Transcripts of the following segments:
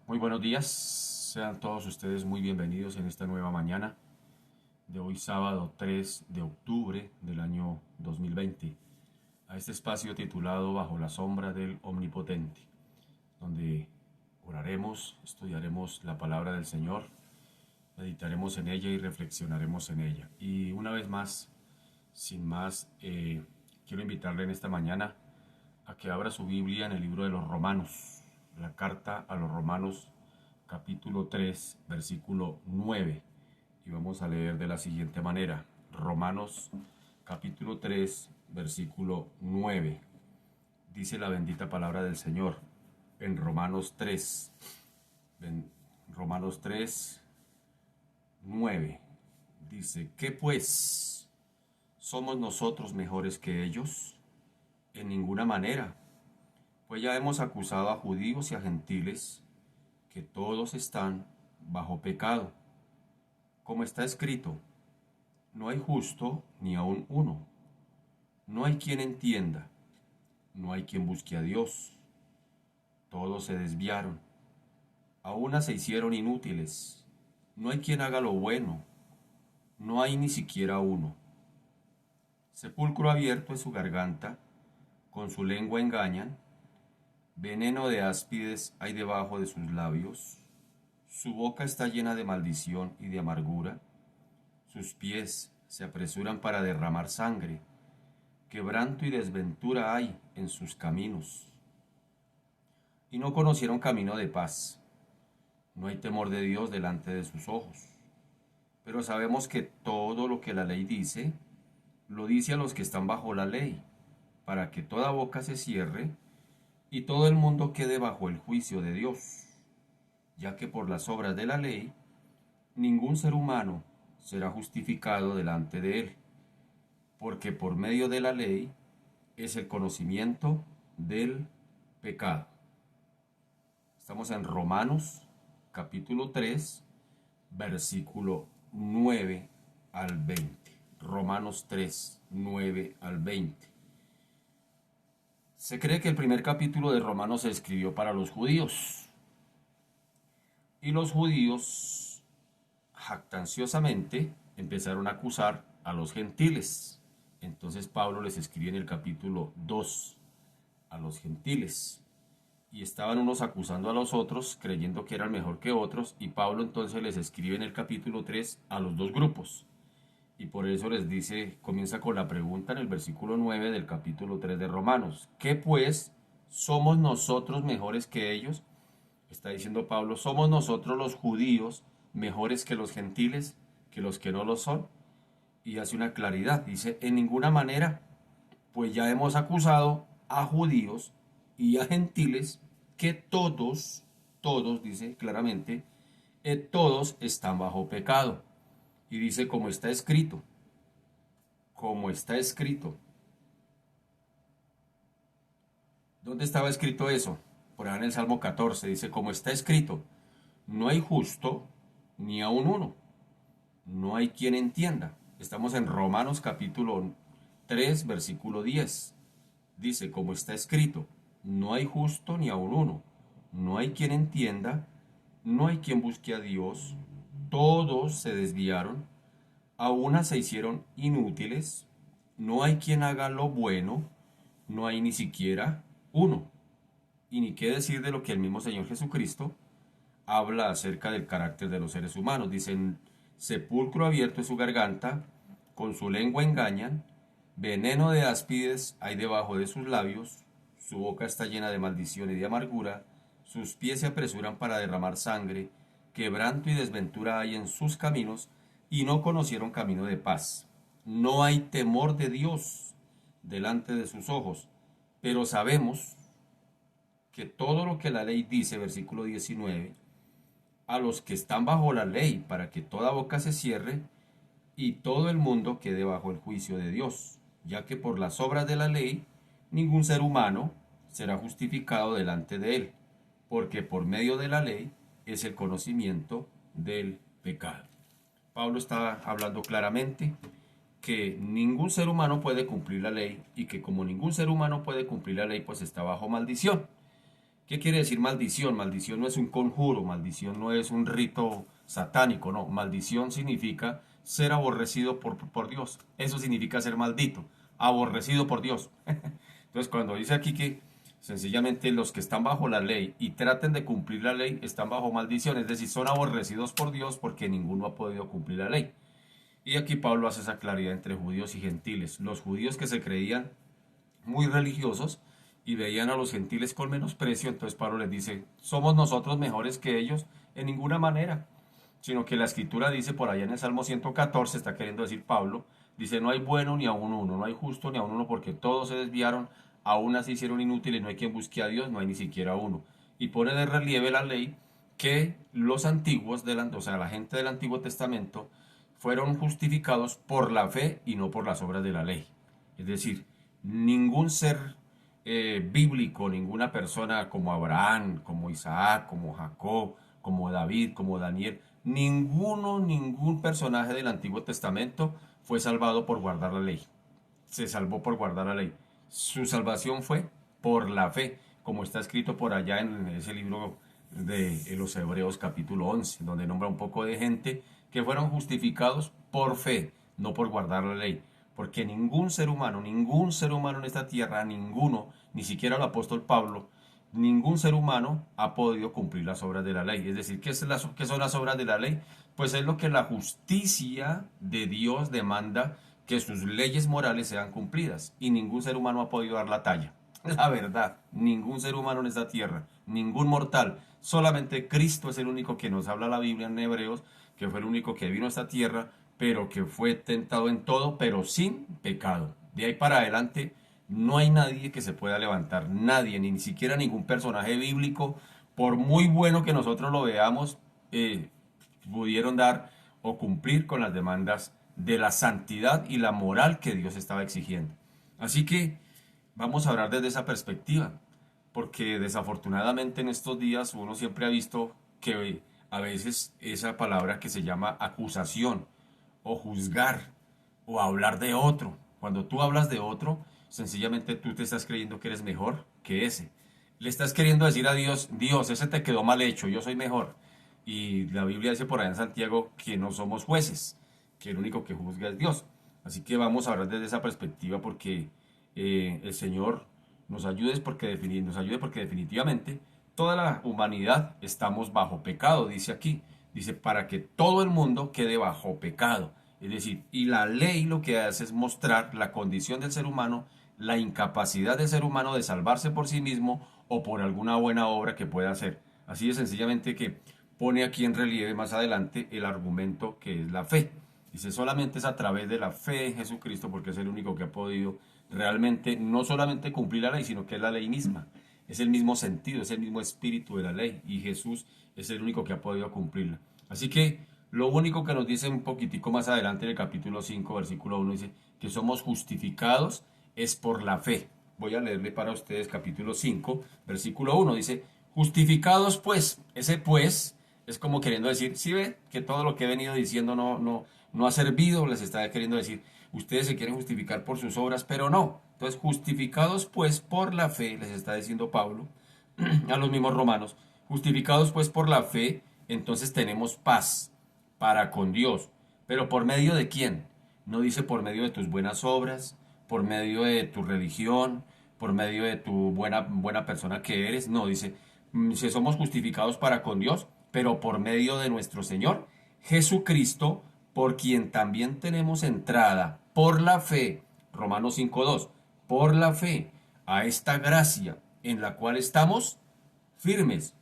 Muy buenos días, sean todos ustedes muy bienvenidos en esta nueva mañana de hoy sábado 3 de octubre del año 2020 a este espacio titulado Bajo la sombra del Omnipotente, donde oraremos, estudiaremos la palabra del Señor, meditaremos en ella y reflexionaremos en ella. Y una vez más, sin más, quiero invitarle en esta mañana a que abra su Biblia en el libro de los Romanos, la carta a los Romanos capítulo 3 versículo 9, y vamos a leer de la siguiente manera. Romanos capítulo 3 versículo 9. Dice la bendita palabra del Señor en Romanos 3. Romanos 3 9. Dice: ¿qué pues? ¿Somos nosotros mejores que ellos? En ninguna manera, pues ya hemos acusado a judíos y a gentiles que todos están bajo pecado. Como está escrito: no hay justo ni aun uno, no hay quien entienda, no hay quien busque a Dios. Todos se desviaron, a una se hicieron inútiles, no hay quien haga lo bueno, no hay ni siquiera uno. Sepulcro abierto es su garganta, con su lengua engañan, veneno de áspides hay debajo de sus labios. Su boca está llena de maldición y de amargura. Sus pies se apresuran para derramar sangre. Quebranto y desventura hay en sus caminos. Y no conocieron camino de paz. No hay temor de Dios delante de sus ojos. Pero sabemos que todo lo que la ley dice, lo dice a los que están bajo la ley, para que toda boca se cierre y todo el mundo quede bajo el juicio de Dios, ya que por las obras de la ley ningún ser humano será justificado delante de él, porque por medio de la ley es el conocimiento del pecado. Estamos en Romanos capítulo 3, versículo 9 al 20. Romanos 3, 9 al 20. Se cree que el primer capítulo de Romanos se escribió para los judíos. Y los judíos jactanciosamente empezaron a acusar a los gentiles. Entonces Pablo les escribe en el capítulo 2 a los gentiles. Y estaban unos acusando a los otros, creyendo que eran mejor que otros, y Pablo entonces les escribe en el capítulo 3 a los dos grupos. Y por eso les dice, comienza con la pregunta en el versículo 9 del capítulo 3 de Romanos: ¿qué pues? ¿Somos nosotros mejores que ellos? Está diciendo Pablo, ¿somos nosotros los judíos mejores que los gentiles, que los que no lo son? Y hace una claridad, dice: en ninguna manera, pues ya hemos acusado a judíos y a gentiles que todos, dice claramente, todos están bajo pecado. Y dice: como está escrito. ¿Dónde estaba escrito eso? Por ahí en el Salmo 14 dice: como está escrito, no hay justo ni aun uno, no hay quien entienda. Estamos en Romanos capítulo 3, versículo 10. Dice: como está escrito, no hay justo ni aun uno, no hay quien entienda, no hay quien busque a Dios. Todos se desviaron, a una se hicieron inútiles, no hay quien haga lo bueno, no hay ni siquiera uno. Y ni qué decir de lo que el mismo Señor Jesucristo habla acerca del carácter de los seres humanos. Dicen: sepulcro abierto es su garganta, con su lengua engañan, veneno de áspides hay debajo de sus labios, su boca está llena de maldición y de amargura, sus pies se apresuran para derramar sangre, quebranto y desventura hay en sus caminos, y no conocieron camino de paz. No hay temor de Dios delante de sus ojos, pero sabemos que todo lo que la ley dice, versículo 19, a los que están bajo la ley, para que toda boca se cierre y todo el mundo quede bajo el juicio de Dios, ya que por las obras de la ley ningún ser humano será justificado delante de él, porque por medio de la ley es el conocimiento del pecado. Pablo está hablando claramente que ningún ser humano puede cumplir la ley, y que como ningún ser humano puede cumplir la ley, pues está bajo maldición. ¿Qué quiere decir maldición? Maldición no es un conjuro, maldición no es un rito satánico, no. Maldición significa ser aborrecido por Dios. Eso significa ser maldito, aborrecido por Dios. Entonces, cuando dice aquí que sencillamente los que están bajo la ley y traten de cumplir la ley están bajo maldición, es decir, son aborrecidos por Dios porque ninguno ha podido cumplir la ley. Y aquí Pablo hace esa claridad entre judíos y gentiles. Los judíos que se creían muy religiosos y veían a los gentiles con menosprecio, entonces Pablo les dice, somos nosotros mejores que ellos en ninguna manera, sino que la escritura dice por allá en el Salmo 114, está queriendo decir Pablo, dice, no hay bueno ni aun uno, no hay justo ni aun uno, porque todos se desviaron, aún así hicieron inútiles, no hay quien busque a Dios, no hay ni siquiera uno. Y pone de relieve la ley que los antiguos, o sea, la gente del Antiguo Testamento, fueron justificados por la fe y no por las obras de la ley. Es decir, ningún ser bíblico, ninguna persona como Abraham, como Isaac, como Jacob, como David, como Daniel, ningún personaje del Antiguo Testamento fue salvado por guardar la ley. Se salvó por guardar la ley. Su salvación fue por la fe, como está escrito por allá en ese libro de los Hebreos capítulo 11, donde nombra un poco de gente que fueron justificados por fe, no por guardar la ley. Porque ningún ser humano en esta tierra, ninguno, ni siquiera el apóstol Pablo, ningún ser humano ha podido cumplir las obras de la ley. Es decir, ¿qué son las obras de la ley? Pues es lo que la justicia de Dios demanda, que sus leyes morales sean cumplidas. Y ningún ser humano ha podido dar la talla. La verdad, ningún ser humano en esta tierra, ningún mortal, solamente Cristo es el único que nos habla la Biblia en Hebreos, que fue el único que vino a esta tierra, pero que fue tentado en todo, pero sin pecado. De ahí para adelante no hay nadie que se pueda levantar, nadie, ni siquiera ningún personaje bíblico, por muy bueno que nosotros lo veamos, pudieron dar o cumplir con las demandas de la santidad y la moral que Dios estaba exigiendo. Así que vamos a hablar desde esa perspectiva, porque desafortunadamente en estos días uno siempre ha visto que a veces esa palabra que se llama acusación o juzgar o hablar de otro, cuando tú hablas de otro, sencillamente tú te estás creyendo que eres mejor que ese. Le estás queriendo decir a Dios, Dios, ese te quedó mal hecho, yo soy mejor. Y la Biblia dice por allá en Santiago que no somos jueces, que el único que juzga es Dios. Así que vamos a hablar desde esa perspectiva porque el Señor nos ayude porque definitivamente toda la humanidad estamos bajo pecado, dice aquí. Dice, para que todo el mundo quede bajo pecado. Es decir, y la ley lo que hace es mostrar la condición del ser humano, la incapacidad del ser humano de salvarse por sí mismo o por alguna buena obra que pueda hacer. Así de sencillamente que pone aquí en relieve más adelante el argumento que es la fe. Dice, solamente es a través de la fe en Jesucristo, porque es el único que ha podido realmente no solamente cumplir la ley, sino que es la ley misma. Es el mismo sentido, es el mismo espíritu de la ley. Y Jesús es el único que ha podido cumplirla. Así que lo único que nos dice un poquitico más adelante en el capítulo 5 versículo 1 dice que somos justificados es por la fe. Voy a leerle para ustedes capítulo 5 versículo 1 dice, justificados pues, ese pues es como queriendo decir, si ve que todo lo que he venido diciendo no ha servido, les está queriendo decir, ustedes se quieren justificar por sus obras, pero no. Entonces, justificados pues por la fe, les está diciendo Pablo a los mismos romanos, justificados pues por la fe, entonces tenemos paz para con Dios. Pero ¿por medio de quién? No dice por medio de tus buenas obras, por medio de tu religión, por medio de tu buena persona que eres. No, dice, si somos justificados para con Dios, pero por medio de nuestro Señor Jesucristo, por quien también tenemos entrada por la fe, Romanos 5.2, por la fe a esta gracia en la cual estamos firmes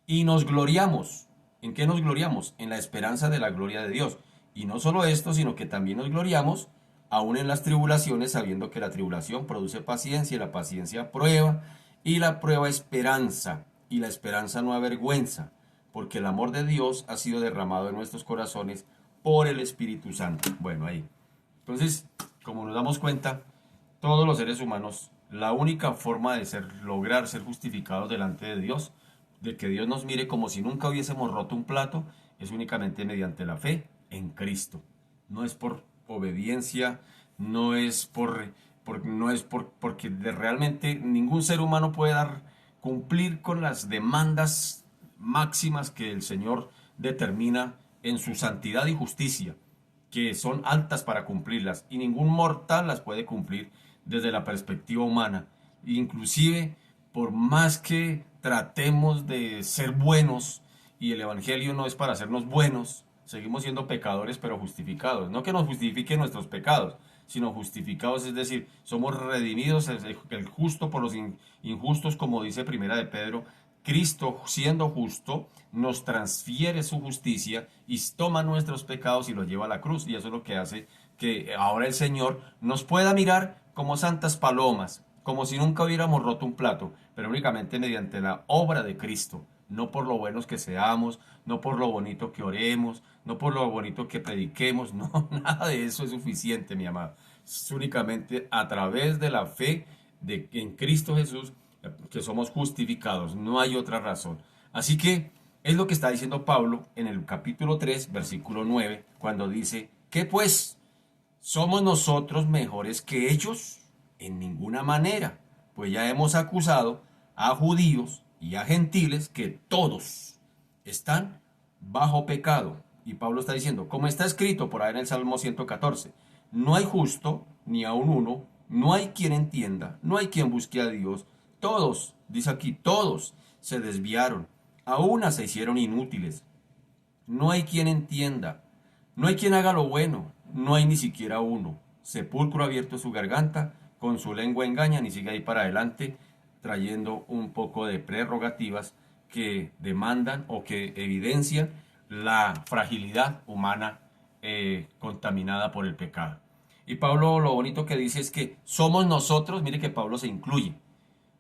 y nos gloriamos. ¿En qué nos gloriamos? En la esperanza de la gloria de Dios. Y no solo esto, sino que también nos gloriamos aún en las tribulaciones, sabiendo que la tribulación produce paciencia y la paciencia prueba y la prueba esperanza y la esperanza no avergüenza, porque el amor de Dios ha sido derramado en nuestros corazones por el Espíritu Santo. Bueno, ahí. Entonces, como nos damos cuenta, todos los seres humanos, la única forma de lograr ser justificados delante de Dios, de que Dios nos mire como si nunca hubiésemos roto un plato, es únicamente mediante la fe en Cristo. No es por obediencia, no es porque realmente ningún ser humano puede dar cumplir con las demandas máximas que el Señor determina en su santidad y justicia, que son altas para cumplirlas y ningún mortal las puede cumplir desde la perspectiva humana. Inclusive, por más que tratemos de ser buenos, y el Evangelio no es para hacernos buenos, seguimos siendo pecadores pero justificados. No que nos justifiquen nuestros pecados, sino justificados, es decir, somos redimidos, el justo por los injustos, como dice Primera de Pedro. Cristo, siendo justo, nos transfiere su justicia y toma nuestros pecados y los lleva a la cruz. Y eso es lo que hace que ahora el Señor nos pueda mirar como santas palomas, como si nunca hubiéramos roto un plato, pero únicamente mediante la obra de Cristo, no por lo buenos que seamos, no por lo bonito que oremos, no por lo bonito que prediquemos, no, nada de eso es suficiente, mi amado. Es únicamente a través de la fe en Cristo Jesús que somos justificados, no hay otra razón. Así que es lo que está diciendo Pablo en el capítulo 3, versículo 9, cuando dice, ¿qué pues? ¿Somos nosotros mejores que ellos? En ninguna manera, pues ya hemos acusado a judíos y a gentiles que todos están bajo pecado. Y Pablo está diciendo, como está escrito por ahí en el Salmo 114, no hay justo ni aun uno, no hay quien entienda, no hay quien busque a Dios. Todos, dice aquí, todos se desviaron, a una se hicieron inútiles. No hay quien entienda, no hay quien haga lo bueno, no hay ni siquiera uno. Sepulcro abierto su garganta, con su lengua engañan y sigue ahí para adelante, trayendo un poco de prerrogativas que demandan o que evidencian la fragilidad humana contaminada por el pecado. Y Pablo lo bonito que dice es que somos nosotros, mire que Pablo se incluye.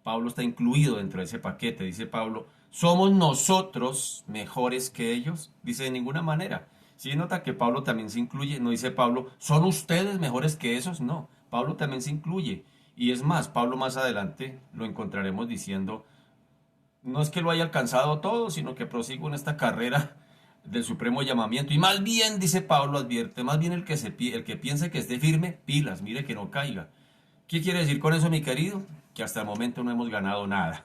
Pablo está incluido dentro de ese paquete, dice Pablo, ¿somos nosotros mejores que ellos? Dice de ninguna manera. Si nota que Pablo también se incluye, no dice Pablo, ¿son ustedes mejores que esos? No, Pablo también se incluye. Y es más, Pablo más adelante lo encontraremos diciendo, no es que lo haya alcanzado todo, sino que prosigo en esta carrera del supremo llamamiento. Y más bien, dice Pablo, advierte, más bien el que piense que esté firme, pilas, mire que no caiga. ¿Qué quiere decir con eso, mi querido? Que hasta el momento no hemos ganado nada.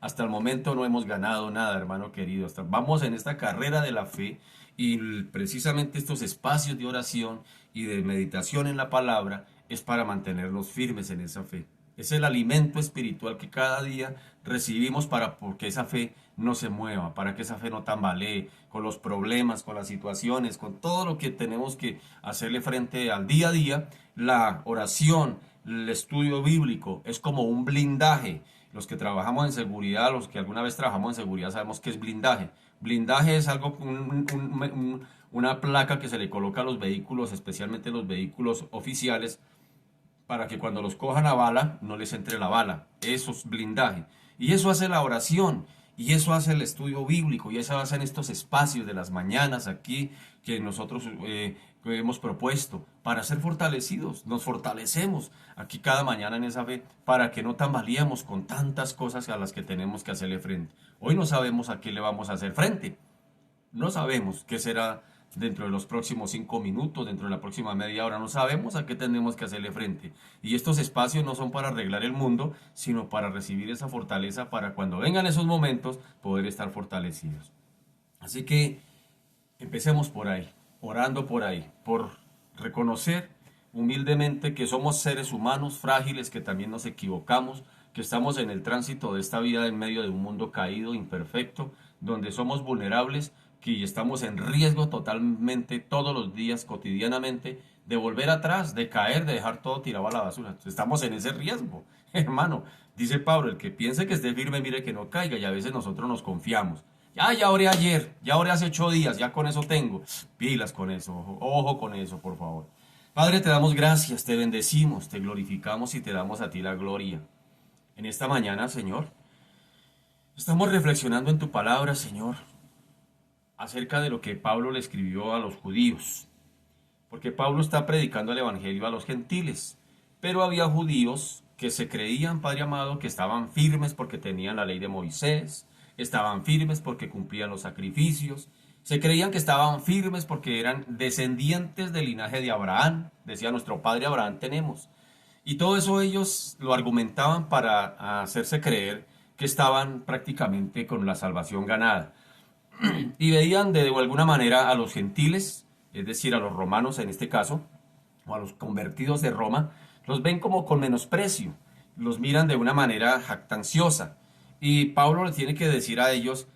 Hasta el momento no hemos ganado nada, hermano querido. Vamos en esta carrera de la fe y precisamente estos espacios de oración y de meditación en la palabra es para mantenernos firmes en esa fe. Es el alimento espiritual que cada día recibimos para que esa fe no se mueva, para que esa fe no tambalee con los problemas, con las situaciones, con todo lo que tenemos que hacerle frente al día a día. La oración, el estudio bíblico es como un blindaje. Los que trabajamos en seguridad, los que alguna vez trabajamos en seguridad sabemos qué es blindaje. Blindaje es algo, una placa que se le coloca a los vehículos, especialmente los vehículos oficiales, para que cuando los cojan a bala no les entre la bala. Eso es blindaje. Y eso hace la oración, y eso hace el estudio bíblico, y eso hacen estos espacios de las mañanas aquí que nosotros que hemos propuesto para ser fortalecidos. Nos fortalecemos aquí cada mañana en esa fe para que no tambaleemos con tantas cosas a las que tenemos que hacerle frente. Hoy no sabemos a qué le vamos a hacer frente. No sabemos qué será dentro de los próximos 5 minutos, dentro de la próxima media hora. No sabemos a qué tenemos que hacerle frente. Y estos espacios no son para arreglar el mundo, sino para recibir esa fortaleza para cuando vengan esos momentos poder estar fortalecidos. Así que empecemos por ahí, orando por ahí, por reconocer humildemente que somos seres humanos frágiles, que también nos equivocamos, que estamos en el tránsito de esta vida en medio de un mundo caído, imperfecto, donde somos vulnerables, que estamos en riesgo totalmente todos los días, cotidianamente, de volver atrás, de caer, de dejar todo tirado a la basura. Estamos en ese riesgo, hermano. Dice Pablo, el que piense que esté firme, mire que no caiga, y a veces nosotros nos confiamos. Ya oré ayer, ya oré hace 8 días, ya con eso tengo. Pilas con eso, ojo con eso, por favor. Padre, te damos gracias, te bendecimos, te glorificamos y te damos a ti la gloria. En esta mañana, Señor, estamos reflexionando en tu palabra, Señor, acerca de lo que Pablo le escribió a los judíos. Porque Pablo está predicando el evangelio a los gentiles. Pero había judíos que se creían, Padre amado, que estaban firmes porque tenían la ley de Moisés, estaban firmes porque cumplían los sacrificios, se creían que estaban firmes porque eran descendientes del linaje de Abraham, decía nuestro padre Abraham tenemos. Y todo eso ellos lo argumentaban para hacerse creer que estaban prácticamente con la salvación ganada. Y veían de alguna manera a los gentiles, es decir, a los romanos en este caso, o a los convertidos de Roma, los ven como con menosprecio, los miran de una manera jactanciosa. Y Pablo les tiene que decir a ellos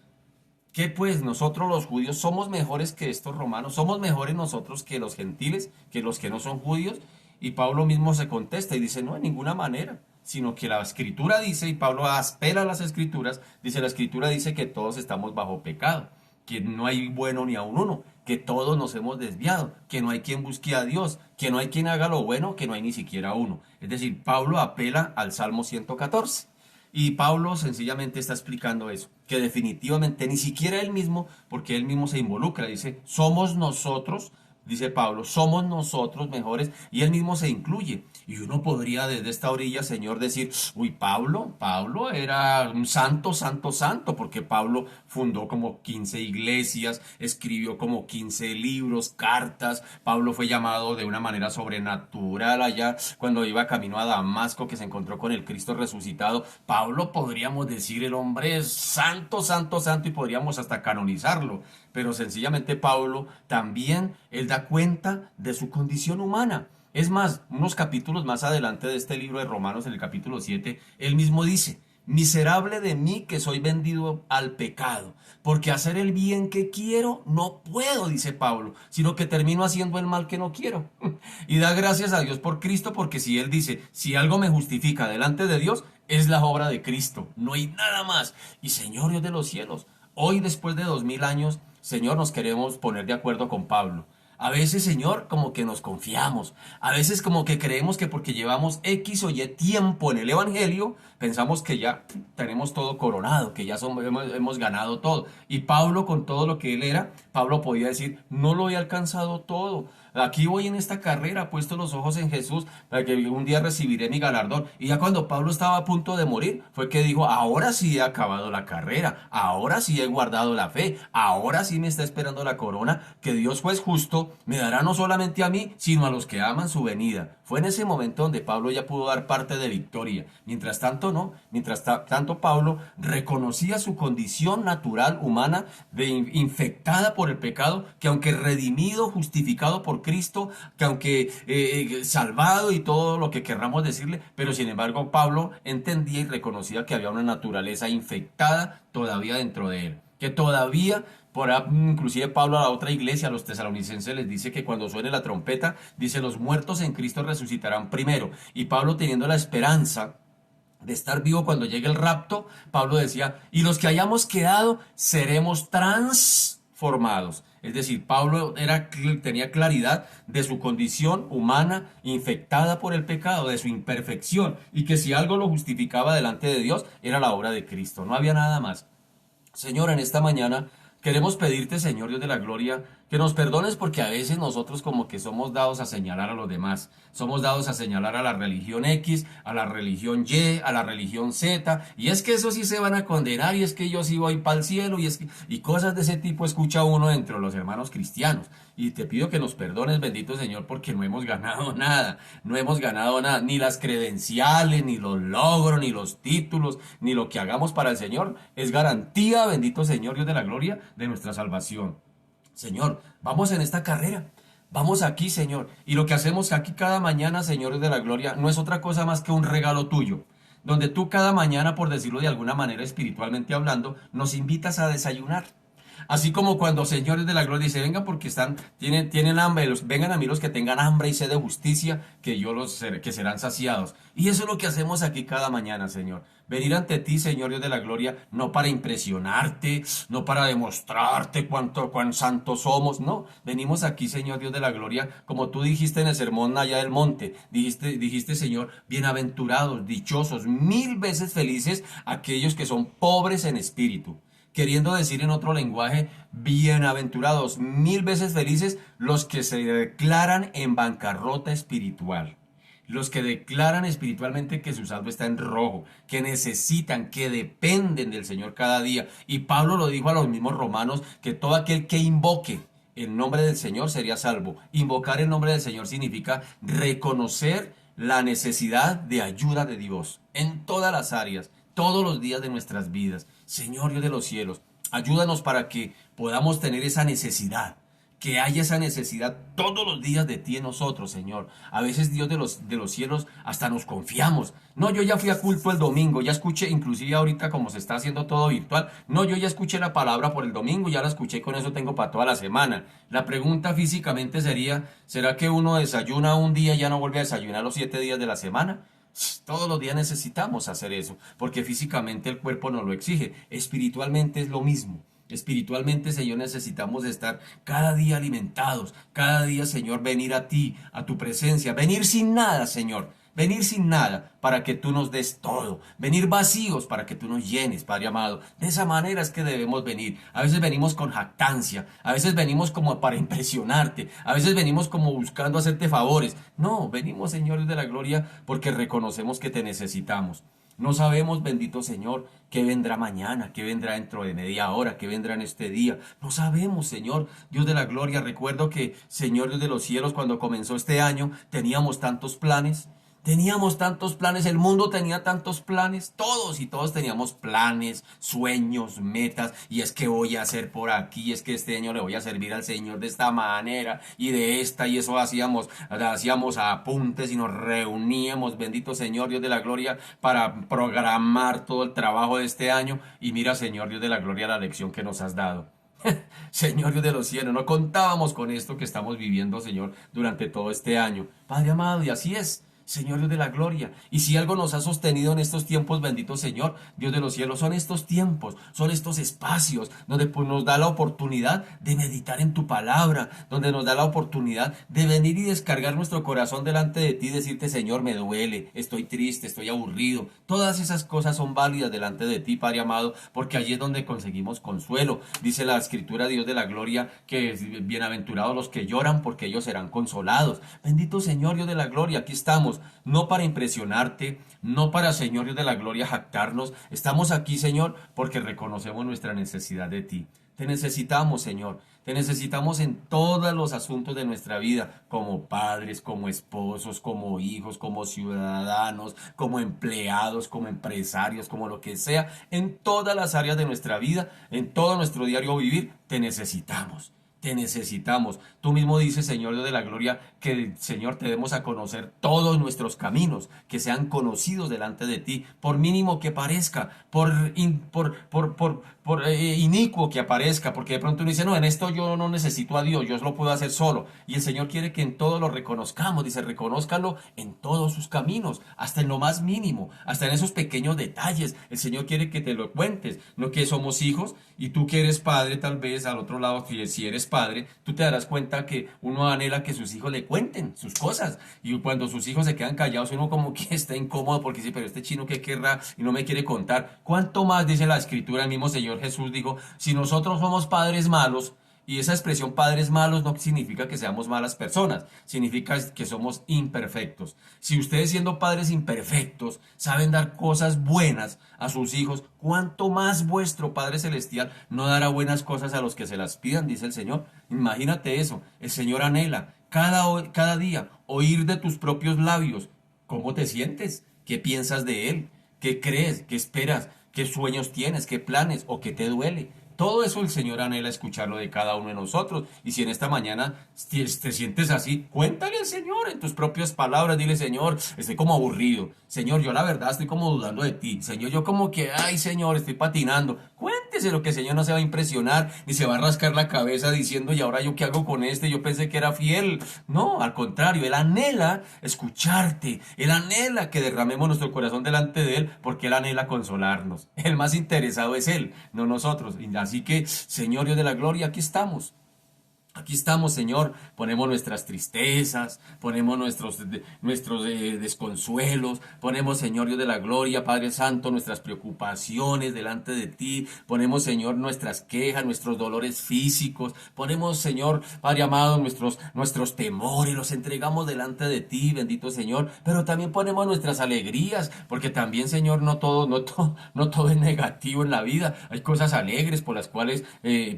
que pues nosotros los judíos somos mejores que estos romanos, somos mejores nosotros que los gentiles, que los que no son judíos. Y Pablo mismo se contesta y dice, no, de ninguna manera, sino que la escritura dice, y Pablo apela a las escrituras, dice, la escritura dice que todos estamos bajo pecado, que no hay bueno ni a un uno, que todos nos hemos desviado, que no hay quien busque a Dios, que no hay quien haga lo bueno, que no hay ni siquiera uno. Es decir, Pablo apela al Salmo 114. Y Pablo sencillamente está explicando eso, que definitivamente ni siquiera él mismo, porque él mismo se involucra, dice, somos nosotros, dice Pablo, somos nosotros mejores, y él mismo se incluye. Y uno podría desde esta orilla, Señor, decir, uy, Pablo era un santo, santo, santo, porque Pablo fundó como 15 iglesias, escribió como 15 libros, cartas. Pablo fue llamado de una manera sobrenatural allá cuando iba camino a Damasco, que se encontró con el Cristo resucitado. Pablo, podríamos decir, el hombre es santo, santo, santo, y podríamos hasta canonizarlo. Pero sencillamente Pablo también, él da cuenta de su condición humana. Es más, unos capítulos más adelante de este libro de Romanos, en el capítulo 7, él mismo dice, miserable de mí que soy vendido al pecado, porque hacer el bien que quiero no puedo, dice Pablo, sino que termino haciendo el mal que no quiero. Y da gracias a Dios por Cristo, porque si él dice, si algo me justifica delante de Dios, es la obra de Cristo, no hay nada más. Y Señor Dios de los cielos, hoy después de 2000 años, Señor, nos queremos poner de acuerdo con Pablo. A veces, Señor, como que nos confiamos. A veces como que creemos que porque llevamos X o Y tiempo en el Evangelio, pensamos que ya tenemos todo coronado, que ya hemos ganado todo. Y Pablo, con todo lo que él era, Pablo podía decir, no lo he alcanzado todo. Aquí voy en esta carrera, puesto los ojos en Jesús, para que un día recibiré mi galardón. Y ya cuando Pablo estaba a punto de morir, fue que dijo, ahora sí he acabado la carrera, ahora sí he guardado la fe, ahora sí me está esperando la corona, que Dios juez justo me dará no solamente a mí, sino a los que aman su venida. Fue en ese momento donde Pablo ya pudo dar parte de victoria. Mientras tanto, no. Mientras tanto, Pablo reconocía su condición natural humana de infectada por el pecado, que aunque redimido, justificado por Cristo, que aunque salvado y todo lo que querramos decirle, pero sin embargo Pablo entendía y reconocía que había una naturaleza infectada todavía dentro de él, que todavía inclusive Pablo a la otra iglesia, a los tesalonicenses, les dice que cuando suene la trompeta, dice, los muertos en Cristo resucitarán primero. Y Pablo, teniendo la esperanza de estar vivo cuando llegue el rapto, Pablo decía, y los que hayamos quedado seremos transformados. Es decir, Pablo tenía claridad de su condición humana infectada por el pecado, de su imperfección, y que si algo lo justificaba delante de Dios, era la obra de Cristo, no había nada más. Señor, en esta mañana queremos pedirte, Señor Dios de la gloria, que nos perdones porque a veces nosotros como que somos dados a señalar a los demás. Somos dados a señalar a la religión X, a la religión Y, a la religión Z. Y es que eso sí se van a condenar y es que yo sí voy para el cielo y cosas de ese tipo escucha uno entre los hermanos cristianos. Y te pido que nos perdones, bendito Señor, porque no hemos ganado nada. No hemos ganado nada. Ni las credenciales, ni los logros, ni los títulos, ni lo que hagamos para el Señor. Es garantía, bendito Señor Dios de la gloria, de nuestra salvación. Señor, vamos en esta carrera. Vamos aquí, Señor. Y lo que hacemos aquí cada mañana, Señor de la gloria, no es otra cosa más que un regalo tuyo. Donde tú cada mañana, por decirlo de alguna manera espiritualmente hablando, nos invitas a desayunar. Así como cuando señores de la gloria dice, vengan porque tienen hambre, vengan a mí los que tengan hambre y sed de justicia, que serán saciados. Y eso es lo que hacemos aquí cada mañana, Señor. Venir ante ti, Señor Dios de la gloria, no para impresionarte, no para demostrarte cuán santos somos, no. Venimos aquí, Señor Dios de la gloria, como tú dijiste en el sermón allá del monte. Dijiste, Señor, bienaventurados, dichosos, 1000 veces felices aquellos que son pobres en espíritu. Queriendo decir en otro lenguaje, bienaventurados, 1000 veces felices los que se declaran en bancarrota espiritual. Los que declaran espiritualmente que su saldo está en rojo, que necesitan, que dependen del Señor cada día. Y Pablo lo dijo a los mismos romanos, que todo aquel que invoque el nombre del Señor sería salvo. Invocar el nombre del Señor significa reconocer la necesidad de ayuda de Dios en todas las áreas. todos los días de nuestras vidas. Señor Dios de los cielos, ayúdanos para que podamos tener esa necesidad, que haya esa necesidad todos los días de ti en nosotros, Señor. A veces, Dios de los cielos, hasta nos confiamos. No, yo ya fui a culto el domingo, ya escuché, inclusive ahorita como se está haciendo todo virtual. No, yo ya escuché la palabra por el domingo, ya la escuché, con eso tengo para toda la semana. La pregunta físicamente sería, ¿será que uno desayuna un día y ya no vuelve a desayunar los 7 días de la semana? Todos los días necesitamos hacer eso, porque físicamente el cuerpo nos lo exige. Espiritualmente es lo mismo. Espiritualmente, Señor, necesitamos estar cada día alimentados, cada día, Señor, venir a ti, a tu presencia, venir sin nada, Señor, venir sin nada para que tú nos des todo, venir vacíos para que tú nos llenes, Padre amado. De esa manera es que debemos venir. A veces venimos con jactancia, a veces venimos como para impresionarte, a veces venimos como buscando hacerte favores. No, venimos, Señor de la gloria, porque reconocemos que te necesitamos. No sabemos, bendito Señor, qué vendrá mañana, qué vendrá dentro de media hora, qué vendrá en este día. No sabemos, Señor, Dios de la gloria. Recuerdo que, Señor Dios de los cielos, cuando comenzó este año, teníamos tantos planes. Teníamos tantos planes, el mundo tenía tantos planes, todos y todos teníamos planes, sueños, metas, y es que voy a hacer por aquí, es que este año le voy a servir al Señor de esta manera y de esta, y eso hacíamos apuntes y nos reuníamos, bendito Señor Dios de la gloria, para programar todo el trabajo de este año. Y mira, Señor Dios de la gloria, la lección que nos has dado. Señor Dios de los cielos, no contábamos con esto que estamos viviendo, Señor, durante todo este año. Padre amado, y así es. Señor Dios de la gloria. Y si algo nos ha sostenido en estos tiempos, bendito Señor, Dios de los cielos, son estos tiempos, son estos espacios donde pues, nos da la oportunidad de meditar en tu palabra, donde nos da la oportunidad de venir y descargar nuestro corazón delante de ti y decirte, Señor, me duele, estoy triste, estoy aburrido. Todas esas cosas son válidas delante de ti, Padre amado, porque allí es donde conseguimos consuelo. Dice la Escritura, Dios de la gloria, que bienaventurados los que lloran, porque ellos serán consolados. Bendito Señor, Dios de la gloria, aquí estamos. No para impresionarte, no para, Señor Dios de la gloria, jactarnos. Estamos aquí, Señor, porque reconocemos nuestra necesidad de ti. Te necesitamos, Señor. Te necesitamos en todos los asuntos de nuestra vida, como padres, como esposos, como hijos, como ciudadanos, como empleados, como empresarios, como lo que sea. En todas las áreas de nuestra vida, en todo nuestro diario vivir, te necesitamos. Te necesitamos. Tú mismo dices, Señor Dios de la gloria, que, Señor, te demos a conocer todos nuestros caminos, que sean conocidos delante de ti, por mínimo que parezca, por inicuo que aparezca, porque de pronto uno dice, no, en esto yo no necesito a Dios, yo lo puedo hacer solo. Y el Señor quiere que en todo lo reconozcamos, dice, reconózcalo en todos sus caminos, hasta en lo más mínimo, hasta en esos pequeños detalles. El Señor quiere que te lo cuentes, no que somos hijos, y tú que eres padre, tal vez al otro lado, si eres padre, tú te darás cuenta que uno anhela que sus hijos le cuenten sus cosas. Y cuando sus hijos se quedan callados, uno como que está incómodo porque dice, pero este chino qué querrá y no me quiere contar. ¿Cuánto más dice la Escritura? El mismo Señor Jesús dijo, si nosotros somos padres malos, y esa expresión padres malos no significa que seamos malas personas, significa que somos imperfectos. Si ustedes siendo padres imperfectos saben dar cosas buenas a sus hijos, ¿cuánto más vuestro Padre Celestial no dará buenas cosas a los que se las pidan? Dice el Señor. Imagínate eso, el Señor anhela cada día oír de tus propios labios cómo te sientes, qué piensas de Él, qué crees, qué esperas, qué sueños tienes, qué planes o qué te duele. Todo eso el Señor anhela escucharlo de cada uno de nosotros. Y si en esta mañana te sientes así, cuéntale al Señor en tus propias palabras. Dile, Señor, estoy como aburrido. Señor, yo la verdad estoy como dudando de ti. Señor, yo como que, ay, Señor, estoy patinando. Cuéntese lo que el Señor no se va a impresionar ni se va a rascar la cabeza diciendo, ¿y ahora yo qué hago con este? Yo pensé que era fiel. No, al contrario, Él anhela escucharte. Él anhela que derramemos nuestro corazón delante de Él porque Él anhela consolarnos. El más interesado es Él, no nosotros. Así que, Señor Dios de la gloria, aquí estamos. Aquí estamos, Señor, ponemos nuestras tristezas, ponemos nuestros desconsuelos, ponemos, Señor Dios de la gloria, Padre Santo, nuestras preocupaciones delante de ti, ponemos, Señor, nuestras quejas, nuestros dolores físicos, ponemos, Señor, Padre amado, nuestros temores, los entregamos delante de ti, bendito Señor, pero también ponemos nuestras alegrías, porque también, Señor, no todo es negativo en la vida, hay cosas alegres por las cuales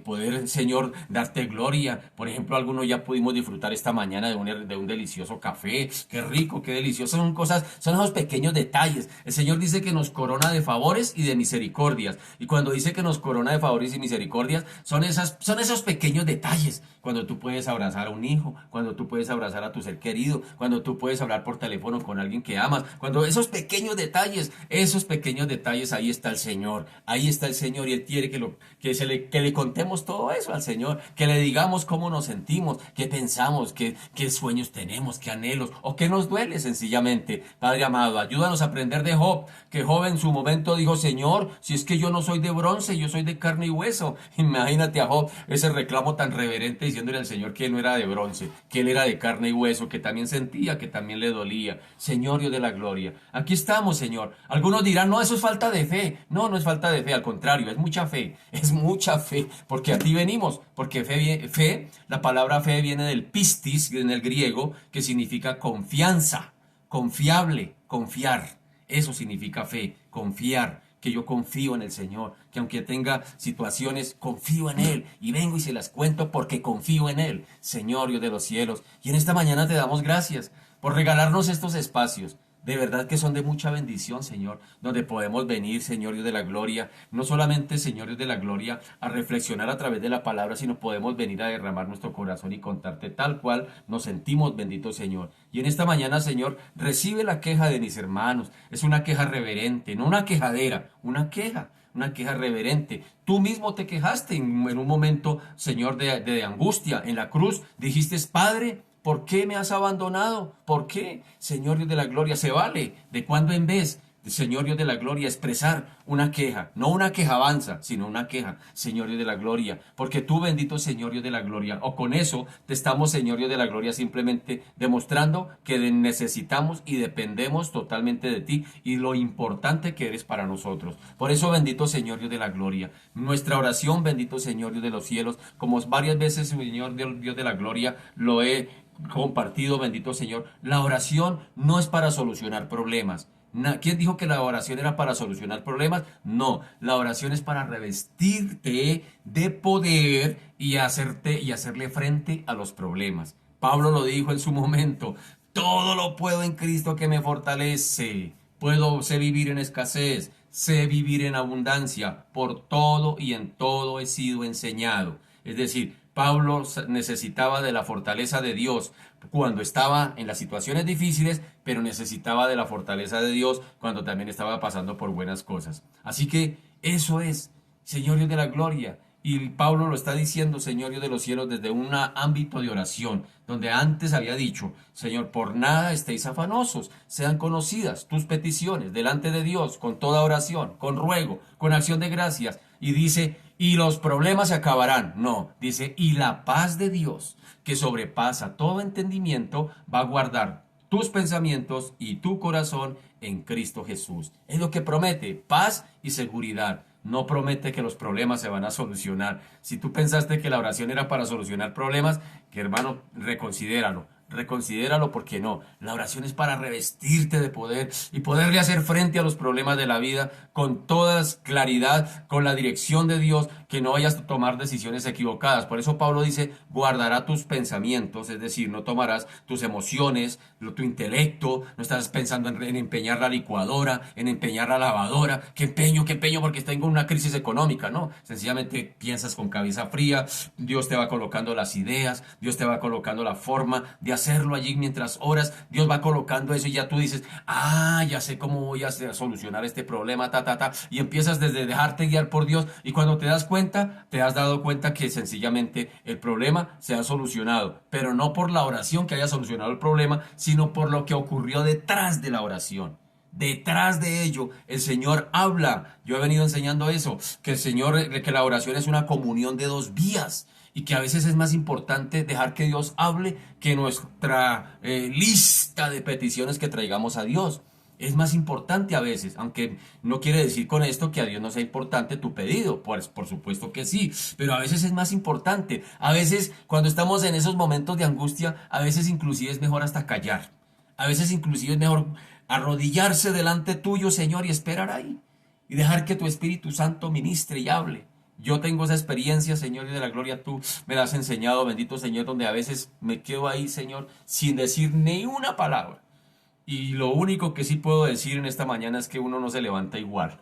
poder, Señor, darte gloria, Por ejemplo, algunos ya pudimos disfrutar esta mañana de un delicioso café. Qué rico, qué delicioso. Son cosas, son esos pequeños detalles. El Señor dice que nos corona de favores y de misericordias. Y cuando dice que nos corona de favores y misericordias, son esos pequeños detalles. Cuando tú puedes abrazar a un hijo, cuando tú puedes abrazar a tu ser querido, cuando tú puedes hablar por teléfono con alguien que amas, cuando esos pequeños detalles, ahí está el Señor, ahí está el Señor y Él quiere que le contemos todo eso al Señor, que le digamos cómo nos sentimos, qué pensamos, qué sueños tenemos, qué anhelos o qué nos duele sencillamente. Padre amado, ayúdanos a aprender de Job, que Job en su momento dijo, Señor, si es que yo no soy de bronce, yo soy de carne y hueso. Imagínate a Job ese reclamo tan reverente diciéndole al Señor que él no era de bronce, que él era de carne y hueso, que también sentía, que también le dolía. Señor Dios de la gloria, aquí estamos, Señor. Algunos dirán, no, eso es falta de fe. No, no es falta de fe, al contrario, es mucha fe, porque a ti venimos, porque fe, la palabra fe viene del pistis, en el griego, que significa confianza, confiable, confiar. Eso significa fe, confiar, que yo confío en el Señor, que aunque tenga situaciones, confío en Él y vengo y se las cuento porque confío en Él, Señor Dios de los cielos. Y en esta mañana te damos gracias por regalarnos estos espacios. De verdad que son de mucha bendición, Señor, donde podemos venir, Señor Dios de la gloria, no solamente, Señor Dios de la gloria, a reflexionar a través de la palabra, sino podemos venir a derramar nuestro corazón y contarte tal cual nos sentimos, bendito Señor. Y en esta mañana, Señor, recibe la queja de mis hermanos. Es una queja reverente, no una quejadera, una queja reverente. Tú mismo te quejaste en un momento, Señor, de angustia. En la cruz dijiste, Padre, ¿por qué me has abandonado? ¿Por qué? Señor Dios de la gloria, se vale de cuando en vez, Señor Dios de la gloria, expresar una queja, no una quejabanza, sino una queja, Señor Dios de la gloria, porque tú, bendito Señor Dios de la gloria, o con eso te estamos, Señor Dios de la gloria, simplemente demostrando que necesitamos y dependemos totalmente de ti y lo importante que eres para nosotros. Por eso, bendito Señor Dios de la gloria, nuestra oración, bendito Señor Dios de los cielos, como varias veces, Señor Dios de la gloria, lo he compartido, bendito Señor, la oración no es para solucionar problemas. ¿Quién dijo que la oración era para solucionar problemas? No, la oración es para revestirte de poder y hacerle frente a los problemas. Pablo lo dijo en su momento, todo lo puedo en Cristo que me fortalece. Sé vivir en escasez, sé vivir en abundancia, por todo y en todo he sido enseñado. Es decir, Pablo necesitaba de la fortaleza de Dios cuando estaba en las situaciones difíciles, pero necesitaba de la fortaleza de Dios cuando también estaba pasando por buenas cosas. Así que eso es, Señor Dios de la gloria. Y Pablo lo está diciendo, Señor Dios de los cielos, desde un ámbito de oración, donde antes había dicho, Señor, por nada estéis afanosos, sean conocidas tus peticiones delante de Dios, con toda oración, con ruego, con acción de gracias. Y dice, y los problemas se acabarán. No, dice, y la paz de Dios, que sobrepasa todo entendimiento, va a guardar tus pensamientos y tu corazón en Cristo Jesús. Es lo que promete, paz y seguridad. No promete que los problemas se van a solucionar. Si tú pensaste que la oración era para solucionar problemas, que hermano, reconsidéralo. Reconsidéralo porque no. La oración es para revestirte de poder y poderle hacer frente a los problemas de la vida con toda claridad, con la dirección de Dios, que no vayas a tomar decisiones equivocadas. Por eso Pablo dice, guardará tus pensamientos, es decir, no tomarás tus emociones, tu intelecto, no estás pensando en empeñar la licuadora, en empeñar la lavadora, qué empeño, porque tengo una crisis económica, no. Sencillamente piensas con cabeza fría, Dios te va colocando las ideas, Dios te va colocando la forma de hacerlo allí mientras oras, Dios va colocando eso y ya tú dices, ya sé cómo voy a solucionar este problema, y empiezas desde dejarte guiar por Dios y cuando te das cuenta, te has dado cuenta que sencillamente el problema se ha solucionado, pero no por la oración que haya solucionado el problema, sino por lo que ocurrió detrás de la oración. Detrás de ello, el Señor habla. Yo he venido enseñando eso, que que la oración es una comunión de dos vías y que a veces es más importante dejar que Dios hable que nuestra lista de peticiones que traigamos a Dios. Es más importante a veces, aunque no quiere decir con esto que a Dios no sea importante tu pedido, pues por supuesto que sí, pero a veces es más importante. A veces cuando estamos en esos momentos de angustia, a veces inclusive es mejor hasta callar. A veces inclusive es mejor arrodillarse delante tuyo, Señor, y esperar ahí. Y dejar que tu Espíritu Santo ministre y hable. Yo tengo esa experiencia, Señor, y de la gloria tú me la has enseñado, bendito Señor, donde a veces me quedo ahí, Señor, sin decir ni una palabra. Y lo único que sí puedo decir en esta mañana es que uno no se levanta igual.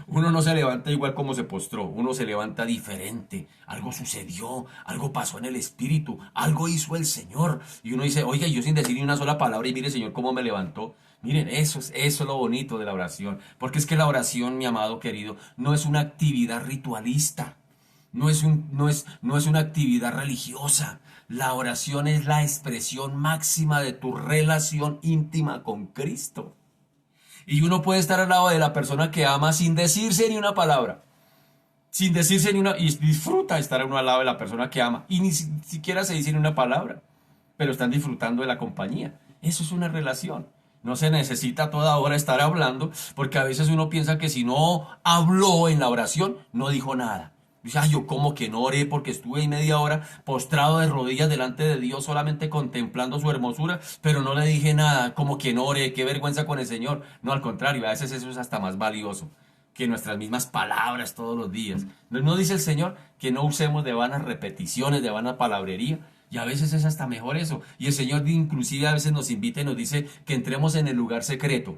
Uno no se levanta igual como se postró. Uno se levanta diferente. Algo sucedió, algo pasó en el espíritu, algo hizo el Señor. Y uno dice, oiga, yo sin decir ni una sola palabra y mire, Señor, cómo me levantó. Miren, eso es lo bonito de la oración. Porque es que la oración, mi amado querido, no es una actividad ritualista. No es una actividad religiosa. La oración es la expresión máxima de tu relación íntima con Cristo. Y uno puede estar al lado de la persona que ama sin decirse ni una palabra. Sin decirse ni una... Y disfruta estar uno al lado de la persona que ama. Y ni siquiera se dice ni una palabra. Pero están disfrutando de la compañía. Eso es una relación. No se necesita a toda hora estar hablando, porque a veces uno piensa que si no habló en la oración, no dijo nada. Dice, ay, yo como que no oré porque estuve ahí media hora postrado de rodillas delante de Dios solamente contemplando su hermosura, pero no le dije nada, como que no oré, qué vergüenza con el Señor. No, al contrario, a veces eso es hasta más valioso que nuestras mismas palabras todos los días. ¿No dice el Señor que no usemos de vanas repeticiones, de vana palabrería? Y a veces es hasta mejor eso. Y el Señor inclusive a veces nos invita y nos dice que entremos en el lugar secreto.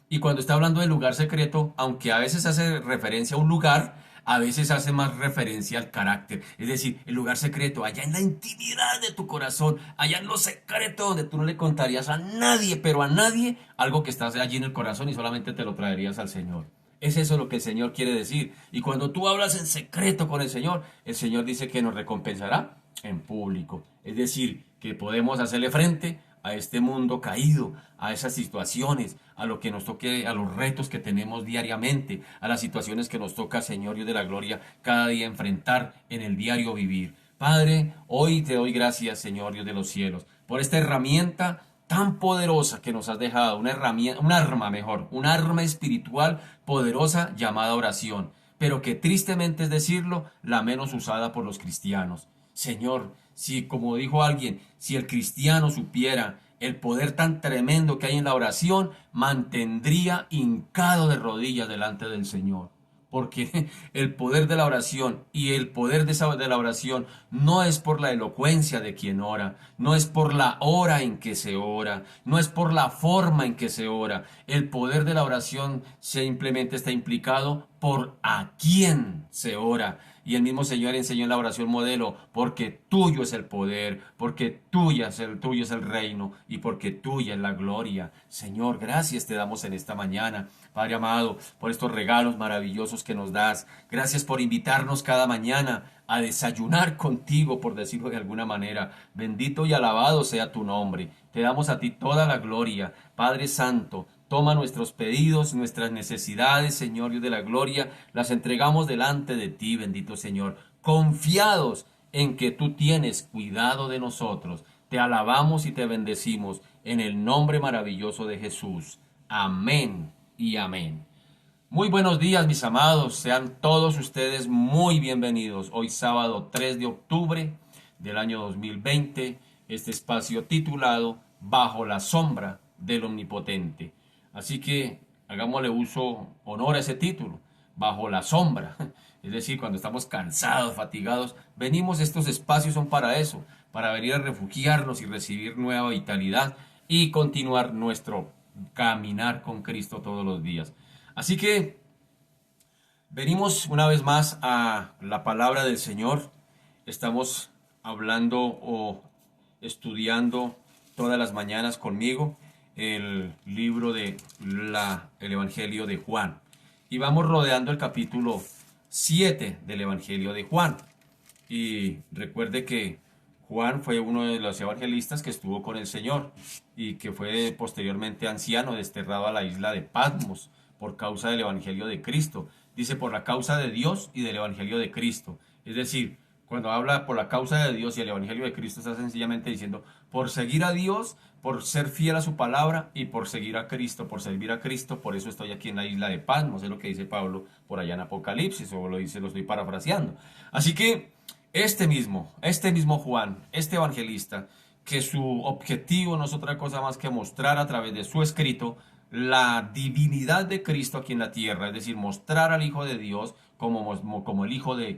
Y cuando está hablando del lugar secreto, aunque a veces hace referencia a un lugar, a veces hace más referencia al carácter. Es decir, el lugar secreto, allá en la intimidad de tu corazón, allá en lo secreto donde tú no le contarías a nadie, pero a nadie, algo que estás allí en el corazón y solamente te lo traerías al Señor. Es eso lo que el Señor quiere decir. Y cuando tú hablas en secreto con el Señor dice que nos recompensará en público. Es decir, que podemos hacerle frente a este mundo caído, a esas situaciones, a lo que nos toque, a los retos que tenemos diariamente, a las situaciones que nos toca, Señor Dios de la gloria, cada día enfrentar en el diario vivir. Padre, hoy te doy gracias, Señor Dios de los cielos, por esta herramienta tan poderosa que nos has dejado, una herramienta, un arma espiritual poderosa llamada oración, pero que tristemente es decirlo, la menos usada por los cristianos. Señor, si como dijo alguien, si el cristiano supiera el poder tan tremendo que hay en la oración, mantendría hincado de rodillas delante del Señor. Porque el poder de la oración y el poder de la oración no es por la elocuencia de quien ora, no es por la hora en que se ora, no es por la forma en que se ora. El poder de la oración simplemente está implicado por a quién se ora. Y el mismo Señor enseñó en la oración modelo, porque tuyo es el poder, porque tuyo es el reino y porque tuya es la gloria. Señor, gracias te damos en esta mañana, Padre amado, por estos regalos maravillosos que nos das. Gracias por invitarnos cada mañana a desayunar contigo, por decirlo de alguna manera. Bendito y alabado sea tu nombre. Te damos a ti toda la gloria, Padre Santo. Toma nuestros pedidos, nuestras necesidades, Señor Dios de la gloria, las entregamos delante de ti, bendito Señor, confiados en que tú tienes cuidado de nosotros. Te alabamos y te bendecimos en el nombre maravilloso de Jesús. Amén y amén. Muy buenos días, mis amados. Sean todos ustedes muy bienvenidos. Hoy sábado 3 de octubre del año 2020, este espacio titulado Bajo la sombra del Omnipotente. Así que hagámosle honor a ese título, bajo la sombra. Es decir, cuando estamos cansados, fatigados, venimos, estos espacios son para eso, para venir a refugiarnos y recibir nueva vitalidad y continuar nuestro caminar con Cristo todos los días. Así que venimos una vez más a la palabra del Señor. Estamos hablando o estudiando todas las mañanas conmigo el libro de el Evangelio de Juan. Y vamos rodeando el capítulo 7 del Evangelio de Juan. Y recuerde que Juan fue uno de los evangelistas que estuvo con el Señor y que fue posteriormente anciano, desterrado a la isla de Patmos por causa del Evangelio de Cristo. Dice por la causa de Dios y del Evangelio de Cristo. Es decir, cuando habla por la causa de Dios y el Evangelio de Cristo, está sencillamente diciendo por seguir a Dios, por ser fiel a su palabra y por seguir a Cristo, por servir a Cristo. Por eso estoy aquí en la isla de Patmos, es lo que dice Pablo por allá en Apocalipsis, o lo estoy parafraseando. Así que este mismo Juan, este evangelista, que su objetivo no es otra cosa más que mostrar a través de su escrito la divinidad de Cristo aquí en la tierra, es decir, mostrar al Hijo de Dios como el hijo de,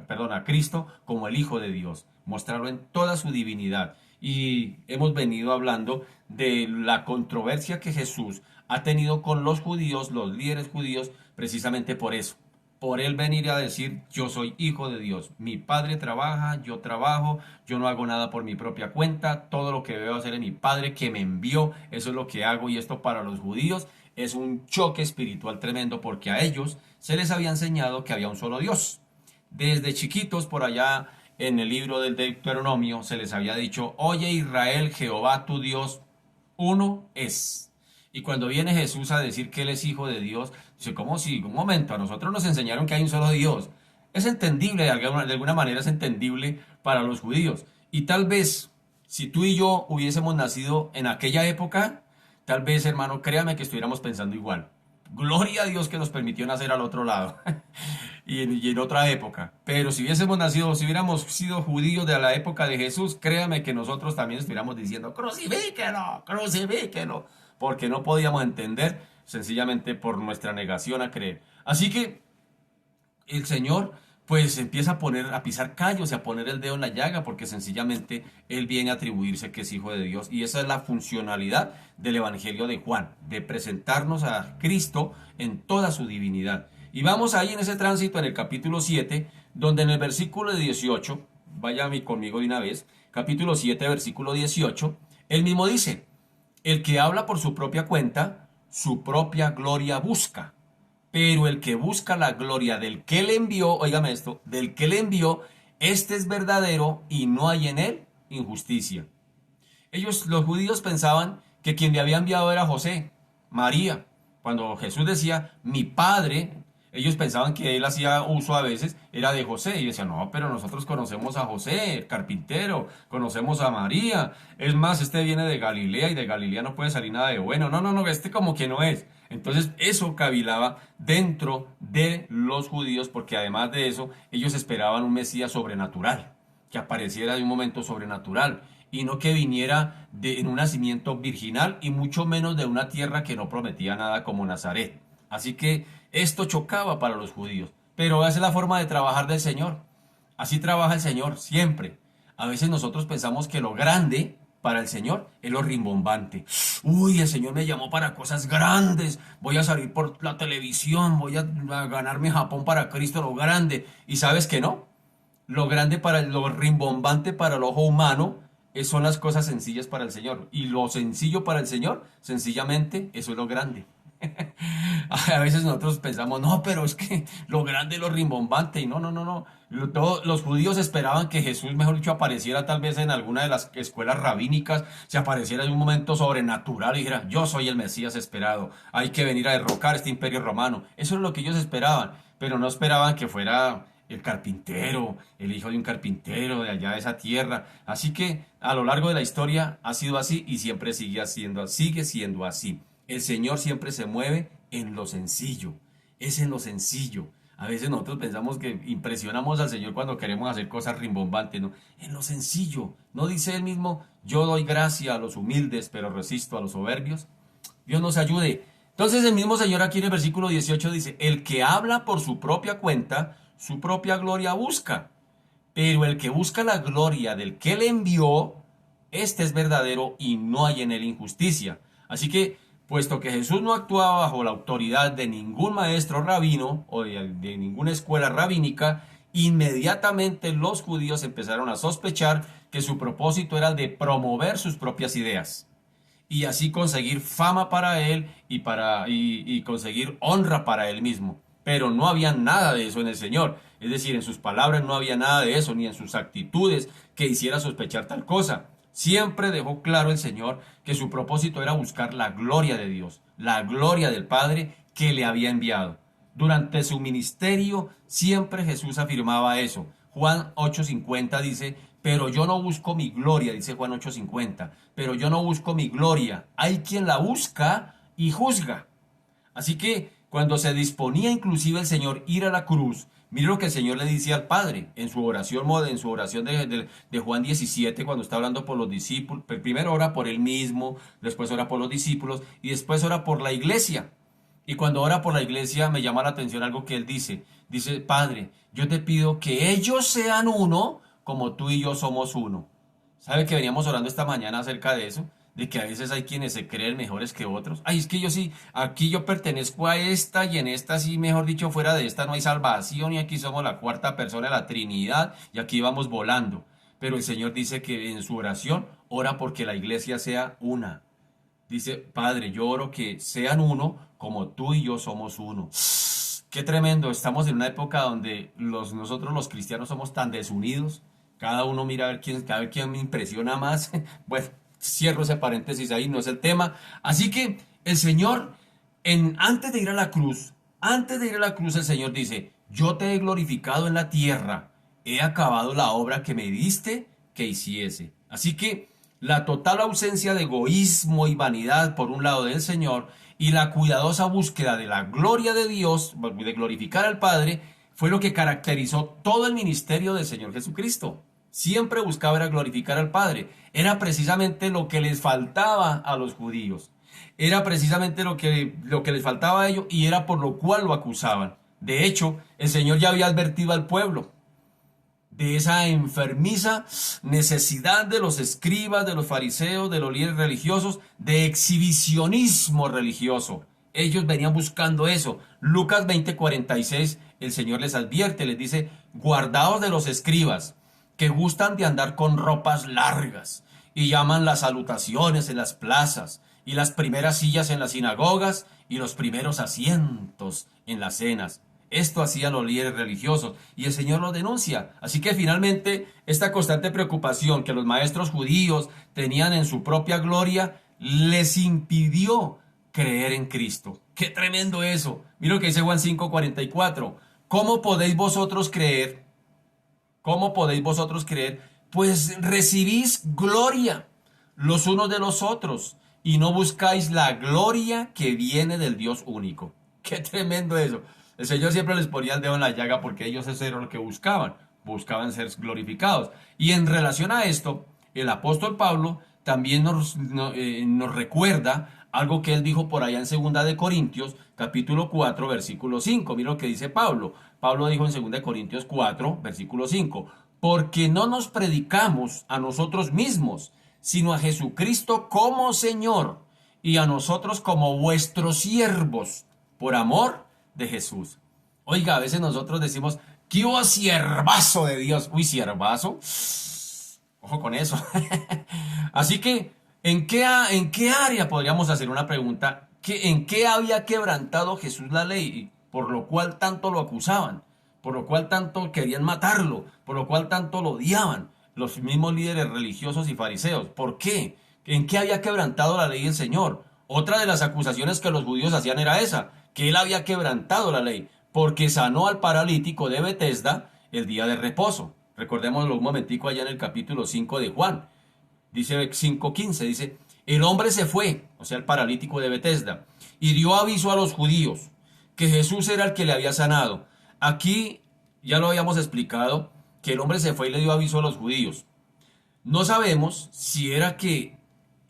perdón, a Cristo como el Hijo de Dios, mostrarlo en toda su divinidad. Y hemos venido hablando de la controversia que Jesús ha tenido con los judíos, los líderes judíos, precisamente por eso. Por él venir a decir, yo soy hijo de Dios, mi padre trabaja, yo trabajo, yo no hago nada por mi propia cuenta, todo lo que veo hacer en mi padre que me envió, eso es lo que hago. Y esto para los judíos es un choque espiritual tremendo, porque a ellos se les había enseñado que había un solo Dios. Desde chiquitos, por allá en el libro del Deuteronomio, se les había dicho, oye Israel, Jehová tu Dios, uno es. Y cuando viene Jesús a decir que Él es hijo de Dios, dice, ¿cómo si? Un momento, a nosotros nos enseñaron que hay un solo Dios. Es entendible, de alguna manera es entendible para los judíos. Y tal vez, si tú y yo hubiésemos nacido en aquella época, tal vez, hermano, créame que estuviéramos pensando igual. Gloria a Dios que nos permitió nacer al otro lado y en otra época. Pero si hubiésemos nacido, si hubiéramos sido judíos de la época de Jesús, créame que nosotros también estuviéramos diciendo, crucifíquelo, crucifíquelo, porque no podíamos entender sencillamente por nuestra negación a creer. Así que el Señor pues empieza a poner, a pisar callos y a poner el dedo en la llaga, porque sencillamente Él viene a atribuirse que es hijo de Dios. Y esa es la funcionalidad del Evangelio de Juan, de presentarnos a Cristo en toda su divinidad. Y vamos ahí en ese tránsito en el capítulo 7, donde en el versículo 18, vaya conmigo de una vez, capítulo 7, versículo 18, Él mismo dice, el que habla por su propia cuenta, su propia gloria busca. Pero el que busca la gloria del que le envió, óigame esto, del que le envió, este es verdadero y no hay en él injusticia. Ellos, los judíos, pensaban que quien le había enviado era José, María. Cuando Jesús decía, mi padre, ellos pensaban que él hacía uso a veces, era de José. Y decían, no, pero nosotros conocemos a José, el carpintero, conocemos a María. Es más, este viene de Galilea y de Galilea no puede salir nada de bueno. No, no, no, este como que no es. Entonces eso cavilaba dentro de los judíos, porque además de eso, ellos esperaban un Mesías sobrenatural, que apareciera de un momento sobrenatural y no que viniera en un nacimiento virginal y mucho menos de una tierra que no prometía nada como Nazaret. Así que esto chocaba para los judíos, pero esa es la forma de trabajar del Señor. Así trabaja el Señor siempre. A veces nosotros pensamos que lo grande para el Señor es lo rimbombante. Uy, el Señor me llamó para cosas grandes. Voy a salir por la televisión, voy a ganarme Japón para Cristo, lo grande. ¿Y sabes que no? Lo grande para lo rimbombante para el ojo humano son las cosas sencillas para el Señor. Y lo sencillo para el Señor, sencillamente, eso es lo grande. A veces nosotros pensamos, no, pero es que lo grande es lo rimbombante. Y no, no, no, no. Todos los judíos esperaban que Jesús, mejor dicho, apareciera tal vez en alguna de las escuelas rabínicas, se apareciera en un momento sobrenatural y dijera, yo soy el Mesías esperado, hay que venir a derrocar este imperio romano. Eso es lo que ellos esperaban, pero no esperaban que fuera el carpintero, el hijo de un carpintero de allá de esa tierra. Así que a lo largo de la historia ha sido así y siempre sigue siendo así. El Señor siempre se mueve en lo sencillo, es en lo sencillo. A veces nosotros pensamos que impresionamos al Señor cuando queremos hacer cosas rimbombantes, ¿no? En lo sencillo. ¿No dice Él mismo, yo doy gracia a los humildes, pero resisto a los soberbios? Dios nos ayude. Entonces el mismo Señor aquí en el versículo 18 dice, el que habla por su propia cuenta, su propia gloria busca. Pero el que busca la gloria del que le envió, este es verdadero y no hay en él injusticia. Así que, puesto que Jesús no actuaba bajo la autoridad de ningún maestro rabino o de ninguna escuela rabínica, inmediatamente los judíos empezaron a sospechar que su propósito era de promover sus propias ideas y así conseguir fama para él y conseguir honra para él mismo. Pero no había nada de eso en el Señor. Es decir, en sus palabras no había nada de eso, ni en sus actitudes que hiciera sospechar tal cosa. Siempre dejó claro el Señor que su propósito era buscar la gloria de Dios, la gloria del Padre que le había enviado. Durante su ministerio siempre Jesús afirmaba eso. Juan 8:50 dice, pero yo no busco mi gloria, dice Juan 8:50, pero yo no busco mi gloria. Hay quien la busca y juzga. Así que cuando se disponía inclusive el Señor ir a la cruz, mire lo que el Señor le dice al Padre en su oración de Juan 17, cuando está hablando por los discípulos. Primero ora por él mismo, después ora por los discípulos y después ora por la iglesia. Y cuando ora por la iglesia me llama la atención algo que él dice. Dice, Padre, yo te pido que ellos sean uno como tú y yo somos uno. ¿Sabe que veníamos orando esta mañana acerca de eso? De que a veces hay quienes se creen mejores que otros. Ay, es que yo sí, aquí yo pertenezco a esta y en esta sí, mejor dicho, fuera de esta no hay salvación y aquí somos la cuarta persona de la Trinidad y aquí vamos volando. Pero el Señor dice que en su oración ora porque la iglesia sea una. Dice, Padre, yo oro que sean uno como tú y yo somos uno. Qué tremendo, estamos en una época donde nosotros los cristianos somos tan desunidos. Cada uno mira a ver quién me impresiona más. Bueno, cierro ese paréntesis ahí, no es el tema. Así que el Señor, antes de ir a la cruz, el Señor dice, yo te he glorificado en la tierra, he acabado la obra que me diste que hiciese. Así que la total ausencia de egoísmo y vanidad por un lado del Señor y la cuidadosa búsqueda de la gloria de Dios, de glorificar al Padre, fue lo que caracterizó todo el ministerio del Señor Jesucristo. Siempre buscaba era glorificar al Padre. Era precisamente lo que les faltaba a los judíos. Era precisamente lo que les faltaba a ellos y era por lo cual lo acusaban. De hecho, el Señor ya había advertido al pueblo de esa enfermiza necesidad de los escribas, de los fariseos, de los líderes religiosos, de exhibicionismo religioso. Ellos venían buscando eso. Lucas 20:46, el Señor les advierte, les dice, guardaos de los escribas, que gustan de andar con ropas largas, y llaman las salutaciones en las plazas, y las primeras sillas en las sinagogas, y los primeros asientos en las cenas. Esto hacían los líderes religiosos y el Señor los denuncia. Así que finalmente esta constante preocupación que los maestros judíos tenían en su propia gloria les impidió creer en Cristo. ¡Qué tremendo eso! Mira lo que dice Juan 5:44. ¿Cómo podéis vosotros creer? ¿Cómo podéis vosotros creer? Pues recibís gloria los unos de los otros y no buscáis la gloria que viene del Dios único. ¡Qué tremendo eso! El Señor siempre les ponía el dedo en la llaga porque ellos eso era lo que buscaban ser glorificados. Y en relación a esto, el apóstol Pablo también nos recuerda algo que él dijo por allá en Segunda de Corintios, capítulo 4, versículo 5. Mira lo que dice Pablo. Pablo dijo en Segunda de Corintios 4, versículo 5, porque no nos predicamos a nosotros mismos, sino a Jesucristo como Señor, y a nosotros como vuestros siervos, por amor de Jesús. Oiga, a veces nosotros decimos, ¿qué hubo siervazo de Dios? Uy, siervazo. Ojo con eso. Así que, ¿en qué área podríamos hacer una pregunta? ¿En qué había quebrantado Jesús la ley? Por lo cual tanto lo acusaban, por lo cual tanto querían matarlo, por lo cual tanto lo odiaban los mismos líderes religiosos y fariseos. ¿Por qué? ¿En qué había quebrantado la ley del Señor? Otra de las acusaciones que los judíos hacían era esa, que él había quebrantado la ley, porque sanó al paralítico de Betesda el día de reposo. Recordémoslo un momentico allá en el capítulo 5 de Juan. Dice 5:15, dice, el hombre se fue, o sea, el paralítico de Betesda, y dio aviso a los judíos que Jesús era el que le había sanado. Aquí ya lo habíamos explicado, que el hombre se fue y le dio aviso a los judíos. No sabemos si era que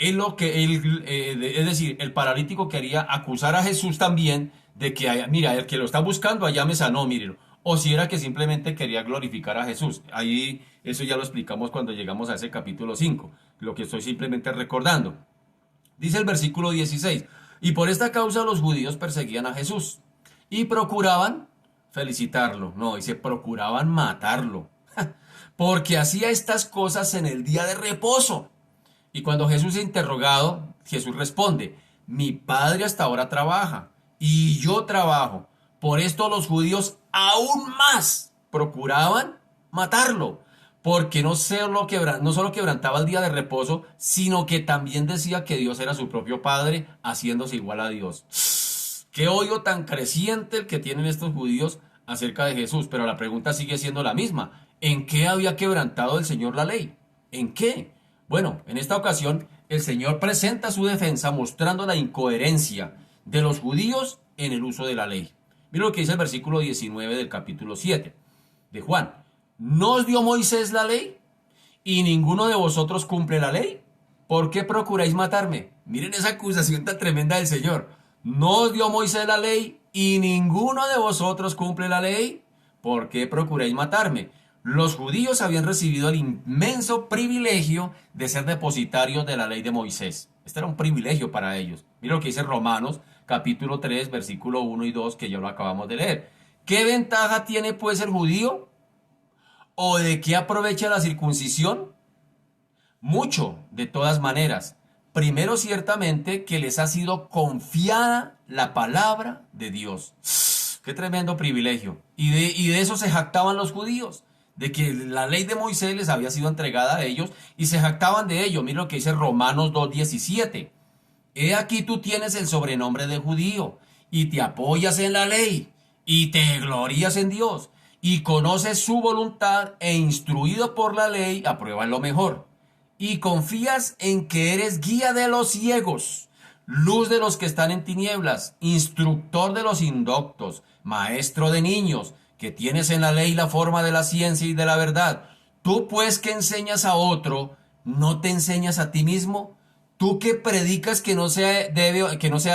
es decir, el paralítico quería acusar a Jesús también de que, mira, el que lo está buscando allá me sanó, mírenlo. O si era que simplemente quería glorificar a Jesús. Ahí eso ya lo explicamos cuando llegamos a ese capítulo 5, lo que estoy simplemente recordando. Dice el versículo 16, y por esta causa los judíos perseguían a Jesús y procuraban felicitarlo. No, dice, procuraban matarlo, porque hacía estas cosas en el día de reposo. Y cuando Jesús es interrogado, Jesús responde, mi Padre hasta ahora trabaja y yo trabajo. Por esto los judíos aún más procuraban matarlo, porque no solo quebrantaba el día de reposo, sino que también decía que Dios era su propio Padre, haciéndose igual a Dios. Qué odio tan creciente el que tienen estos judíos acerca de Jesús, pero la pregunta sigue siendo la misma. ¿En qué había quebrantado el Señor la ley? ¿En qué? Bueno, en esta ocasión el Señor presenta su defensa mostrando la incoherencia de los judíos en el uso de la ley. Mira lo que dice el versículo 19 del capítulo 7 de Juan. ¿No os dio Moisés la ley? ¿Y ninguno de vosotros cumple la ley? ¿Por qué procuráis matarme? Miren esa acusación tan tremenda del Señor. ¿No os dio Moisés la ley y ninguno de vosotros cumple la ley? ¿Por qué procuráis matarme? Los judíos habían recibido el inmenso privilegio de ser depositarios de la ley de Moisés. Este era un privilegio para ellos. Mira lo que dice Romanos, capítulo 3, versículo 1 y 2, que ya lo acabamos de leer. ¿Qué ventaja tiene pues el judío? ¿O de qué aprovecha la circuncisión? Mucho, de todas maneras. Primero, ciertamente, que les ha sido confiada la palabra de Dios. Qué tremendo privilegio. Y de eso se jactaban los judíos, de que la ley de Moisés les había sido entregada a ellos y se jactaban de ello. Mira lo que dice Romanos 2:17. He aquí tú tienes el sobrenombre de judío y te apoyas en la ley y te glorías en Dios y conoces su voluntad e instruido por la ley apruebas lo mejor y confías en que eres guía de los ciegos, luz de los que están en tinieblas, instructor de los indoctos, maestro de niños, que tienes en la ley la forma de la ciencia y de la verdad. Tú pues que enseñas a otro, ¿no te enseñas a ti mismo? Tú que predicas que no se ha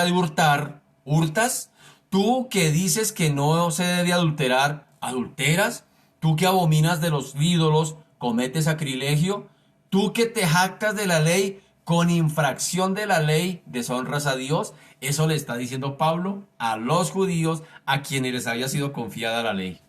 de hurtar, ¿hurtas? Tú que dices que no se debe adulterar, ¿adulteras? Tú que abominas de los ídolos, ¿cometes sacrilegio? Tú que te jactas de la ley, con infracción de la ley, deshonras a Dios. Eso le está diciendo Pablo a los judíos a quienes les había sido confiada la ley.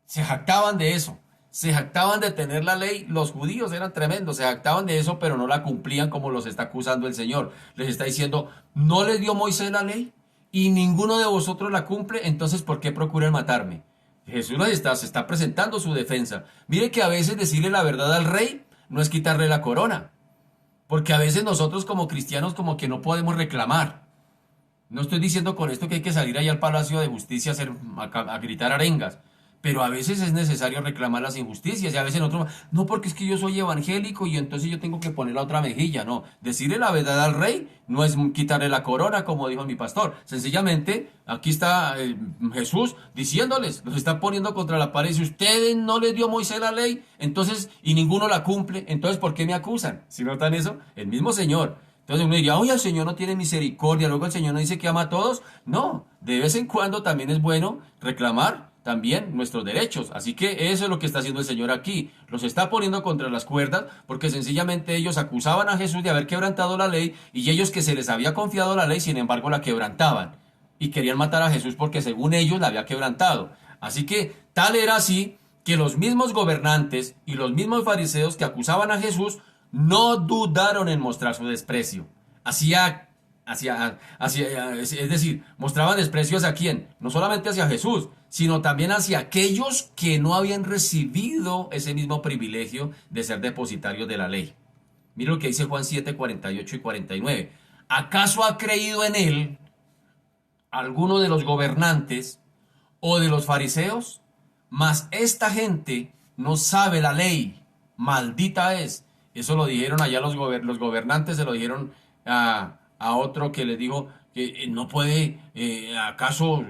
Se jactaban de eso. Se jactaban de tener la ley. Los judíos eran tremendos. Se jactaban de eso, pero no la cumplían como los está acusando el Señor. Les está diciendo, ¿no les dio Moisés la ley? Y ninguno de vosotros la cumple, entonces ¿por qué procuran matarme? Jesús se está presentando su defensa. Mire que a veces decirle la verdad al rey no es quitarle la corona. Porque a veces nosotros como cristianos como que no podemos reclamar. No estoy diciendo con esto que hay que salir allá al Palacio de Justicia a gritar arengas, pero a veces es necesario reclamar las injusticias y a veces nosotros, no porque es que yo soy evangélico y entonces yo tengo que poner la otra mejilla, no. Decirle la verdad al rey no es quitarle la corona, como dijo mi pastor. Sencillamente, aquí está Jesús diciéndoles, los está poniendo contra la pared. Si ustedes no les dio Moisés la ley, entonces, y ninguno la cumple, entonces ¿por qué me acusan? ¿Si notan eso? El mismo Señor. Entonces uno diría, oye, el Señor no tiene misericordia, luego el Señor no dice que ama a todos. No, de vez en cuando también es bueno reclamar también nuestros derechos. Así que eso es lo que está haciendo el Señor aquí. Los está poniendo contra las cuerdas porque sencillamente ellos acusaban a Jesús de haber quebrantado la ley y ellos que se les había confiado la ley, sin embargo la quebrantaban. Y querían matar a Jesús porque según ellos la había quebrantado. Así que tal era así que los mismos gobernantes y los mismos fariseos que acusaban a Jesús no dudaron en mostrar su desprecio. Es decir, mostraban desprecio hacia quién, no solamente hacia Jesús, sino también hacia aquellos que no habían recibido ese mismo privilegio de ser depositarios de la ley. Mira lo que dice Juan 7, 48 y 49. ¿Acaso ha creído en él alguno de los gobernantes o de los fariseos? Mas esta gente no sabe la ley, maldita es. Eso lo dijeron allá los gobernantes, se lo dijeron a otro que le dijo que no puede, acaso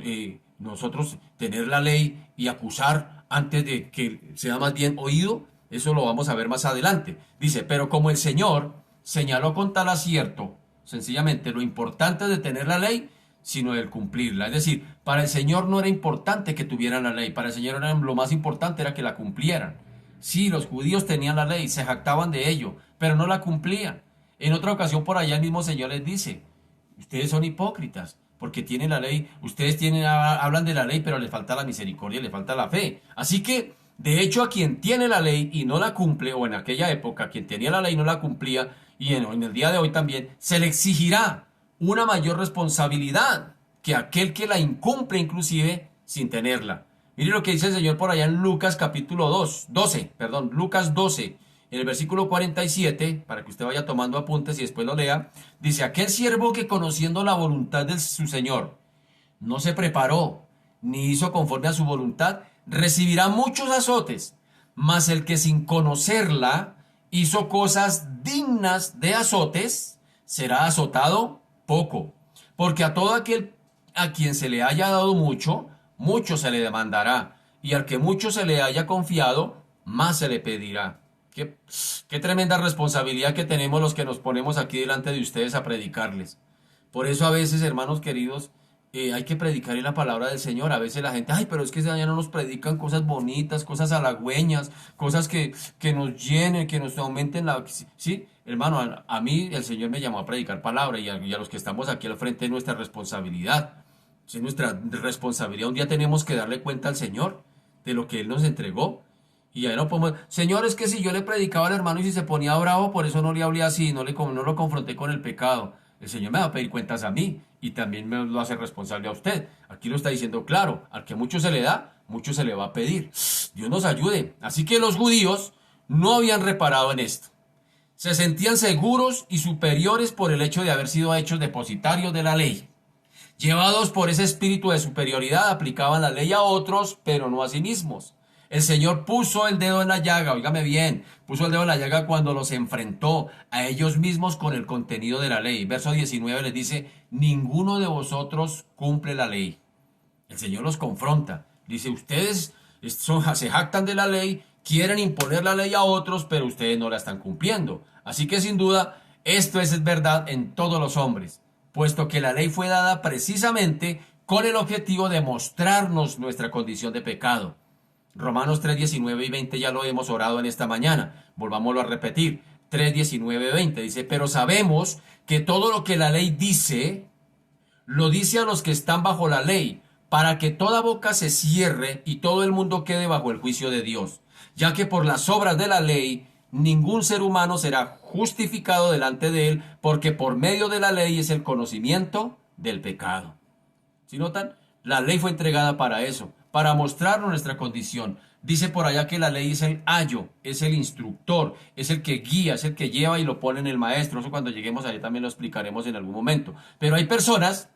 nosotros tener la ley y acusar antes de que sea más bien oído. Eso lo vamos a ver más adelante. Dice, pero como el Señor señaló con tal acierto, sencillamente lo importante de tener la ley, sino el cumplirla. Es decir, para el Señor no era importante que tuvieran la ley, para el Señor lo más importante era que la cumplieran. Sí, los judíos tenían la ley, se jactaban de ello, pero no la cumplían. En otra ocasión por allá el mismo Señor les dice, ustedes son hipócritas, porque tienen la ley, hablan de la ley, pero les falta la misericordia, les falta la fe. Así que, de hecho, a quien tiene la ley y no la cumple, o en aquella época, quien tenía la ley y no la cumplía, y en el día de hoy también, se le exigirá una mayor responsabilidad que aquel que la incumple inclusive sin tenerla. Mire lo que dice el Señor por allá en Lucas capítulo 12, Lucas 12, en el versículo 47, para que usted vaya tomando apuntes y después lo lea, dice, aquel siervo que conociendo la voluntad de su Señor, no se preparó, ni hizo conforme a su voluntad, recibirá muchos azotes, mas el que sin conocerla hizo cosas dignas de azotes, será azotado poco. Porque a todo aquel a quien se le haya dado mucho, mucho se le demandará, y al que mucho se le haya confiado, más se le pedirá. Qué tremenda responsabilidad que tenemos los que nos ponemos aquí delante de ustedes a predicarles. Por eso a veces, hermanos queridos, hay que predicar en la palabra del Señor. A veces la gente, ay, pero es que ya no nos predican cosas bonitas, cosas halagüeñas, cosas que nos llenen, que nos aumenten la... Sí, hermano, a mí el Señor me llamó a predicar palabra y a los que estamos aquí al frente es nuestra responsabilidad. Es nuestra responsabilidad. Un día tenemos que darle cuenta al Señor de lo que Él nos entregó. Y ahí no podemos, Señor, es que si yo le predicaba al hermano y si se ponía bravo, por eso no le hablé así, no lo confronté con el pecado. El Señor me va a pedir cuentas a mí y también me lo hace responsable a usted. Aquí lo está diciendo claro, al que mucho se le da, mucho se le va a pedir. Dios nos ayude. Así que los judíos no habían reparado en esto. Se sentían seguros y superiores por el hecho de haber sido hechos depositarios de la ley. Llevados por ese espíritu de superioridad, aplicaban la ley a otros, pero no a sí mismos. El Señor puso el dedo en la llaga, óigame bien, puso el dedo en la llaga cuando los enfrentó a ellos mismos con el contenido de la ley. Verso 19 les dice, ninguno de vosotros cumple la ley. El Señor los confronta. Dice, ustedes se jactan de la ley, quieren imponer la ley a otros, pero ustedes no la están cumpliendo. Así que sin duda, esto es verdad en todos los hombres, puesto que la ley fue dada precisamente con el objetivo de mostrarnos nuestra condición de pecado. Romanos 3, 19 y 20 ya lo hemos orado en esta mañana. Volvámoslo a repetir. 3, 19, 20 dice, pero sabemos que todo lo que la ley dice, lo dice a los que están bajo la ley, para que toda boca se cierre y todo el mundo quede bajo el juicio de Dios, ya que por las obras de la ley ningún ser humano será justificado delante de él, porque por medio de la ley es el conocimiento del pecado. ¿Sí notan? La ley fue entregada para eso, para mostrarnos nuestra condición. Dice por allá que la ley es el ayo, es el instructor, es el que guía, es el que lleva y lo pone en el maestro. Eso cuando lleguemos ahí también lo explicaremos en algún momento. Pero hay personas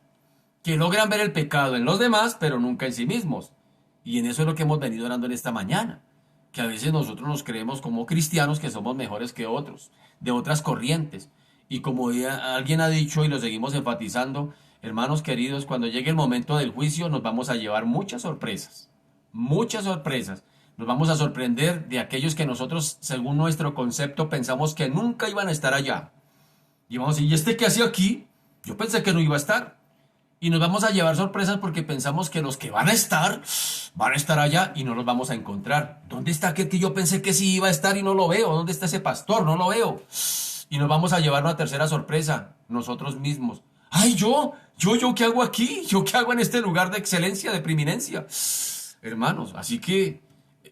que logran ver el pecado en los demás, pero nunca en sí mismos. Y en eso es lo que hemos venido orando en esta mañana. Que a veces nosotros nos creemos como cristianos que somos mejores que otros, de otras corrientes. Y como ya alguien ha dicho y lo seguimos enfatizando, hermanos queridos, cuando llegue el momento del juicio nos vamos a llevar muchas sorpresas. Muchas sorpresas. Nos vamos a sorprender de aquellos que nosotros, según nuestro concepto, pensamos que nunca iban a estar allá. Y vamos a decir, ¿y este qué hacía aquí? Yo pensé que no iba a estar. Y nos vamos a llevar sorpresas porque pensamos que los que van a estar allá y no los vamos a encontrar. ¿Dónde está aquel que yo pensé que sí iba a estar y no lo veo? ¿Dónde está ese pastor? No lo veo. Y nos vamos a llevar una tercera sorpresa, nosotros mismos. ¡Ay, yo, ¿qué hago aquí? ¿Yo qué hago en este lugar de excelencia, de preeminencia? Hermanos, así que,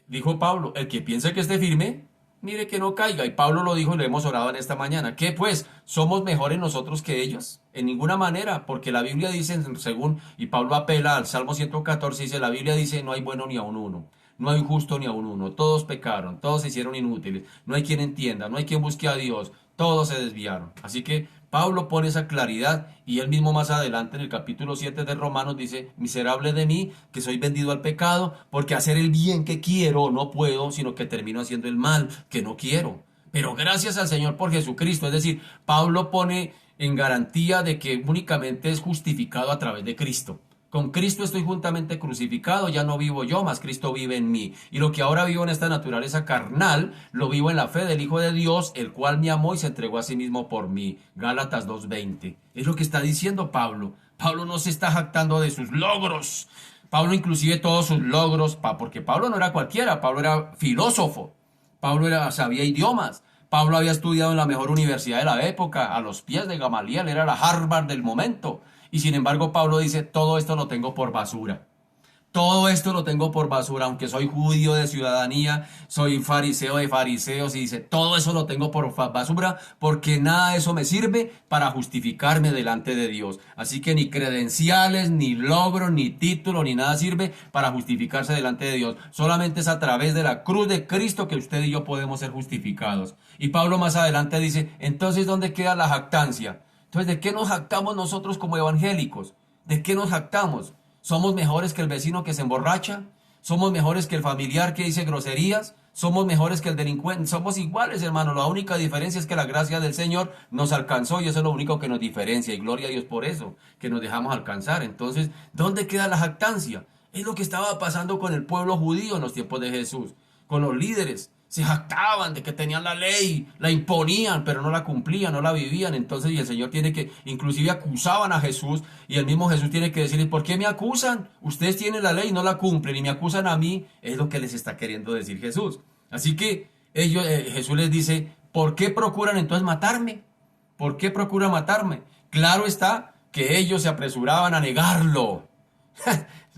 dijo Pablo, el que piense que esté firme, mire que no caiga. Y Pablo lo dijo y lo hemos orado en esta mañana. ¿Qué pues? ¿Somos mejores nosotros que ellos? En ninguna manera, porque la Biblia dice, según, y Pablo apela al Salmo 114, dice, la Biblia dice, no hay bueno ni aun uno. No hay justo ni aun uno. Todos pecaron, todos se hicieron inútiles. No hay quien entienda, no hay quien busque a Dios. Todos se desviaron. Así que Pablo pone esa claridad y él mismo más adelante en el capítulo 7 de Romanos dice, miserable de mí, que soy vendido al pecado, porque hacer el bien que quiero no puedo, sino que termino haciendo el mal que no quiero. Pero gracias al Señor por Jesucristo, es decir, Pablo pone en garantía de que únicamente es justificado a través de Cristo. Con Cristo estoy juntamente crucificado, ya no vivo yo, mas Cristo vive en mí. Y lo que ahora vivo en esta naturaleza carnal, lo vivo en la fe del Hijo de Dios, el cual me amó y se entregó a sí mismo por mí. Gálatas 2:20. Es lo que está diciendo Pablo. Pablo no se está jactando de sus logros. Pablo inclusive todos sus logros, porque Pablo no era cualquiera, Pablo era filósofo. Sabía idiomas. Pablo había estudiado en la mejor universidad de la época, a los pies de Gamaliel, era la Harvard del momento. Y sin embargo Pablo dice, todo esto lo tengo por basura. Todo esto lo tengo por basura, aunque soy judío de ciudadanía, soy fariseo de fariseos, y dice, todo eso lo tengo por basura, porque nada de eso me sirve para justificarme delante de Dios. Así que ni credenciales, ni logro, ni título, ni nada sirve para justificarse delante de Dios. Solamente es a través de la cruz de Cristo que usted y yo podemos ser justificados. Y Pablo más adelante dice, entonces, ¿dónde queda la jactancia? Entonces, ¿de qué nos jactamos nosotros como evangélicos? ¿De qué nos jactamos? ¿Somos mejores que el vecino que se emborracha? ¿Somos mejores que el familiar que dice groserías? ¿Somos mejores que el delincuente? Somos iguales, hermano. La única diferencia es que la gracia del Señor nos alcanzó y eso es lo único que nos diferencia. Y gloria a Dios por eso, que nos dejamos alcanzar. Entonces, ¿dónde queda la jactancia? Es lo que estaba pasando con el pueblo judío en los tiempos de Jesús, con los líderes. se jactaban de que tenían la ley, la imponían, pero no la cumplían, no la vivían. Entonces, y el Señor tiene que, inclusive acusaban a Jesús, y el mismo Jesús tiene que decirles, ¿por qué me acusan? Ustedes tienen la ley, no la cumplen, y me acusan a mí, es lo que les está queriendo decir Jesús. Así que Jesús les dice, ¿por qué procuran entonces matarme? ¿Por qué procuran matarme? Claro está que ellos se apresuraban a negarlo.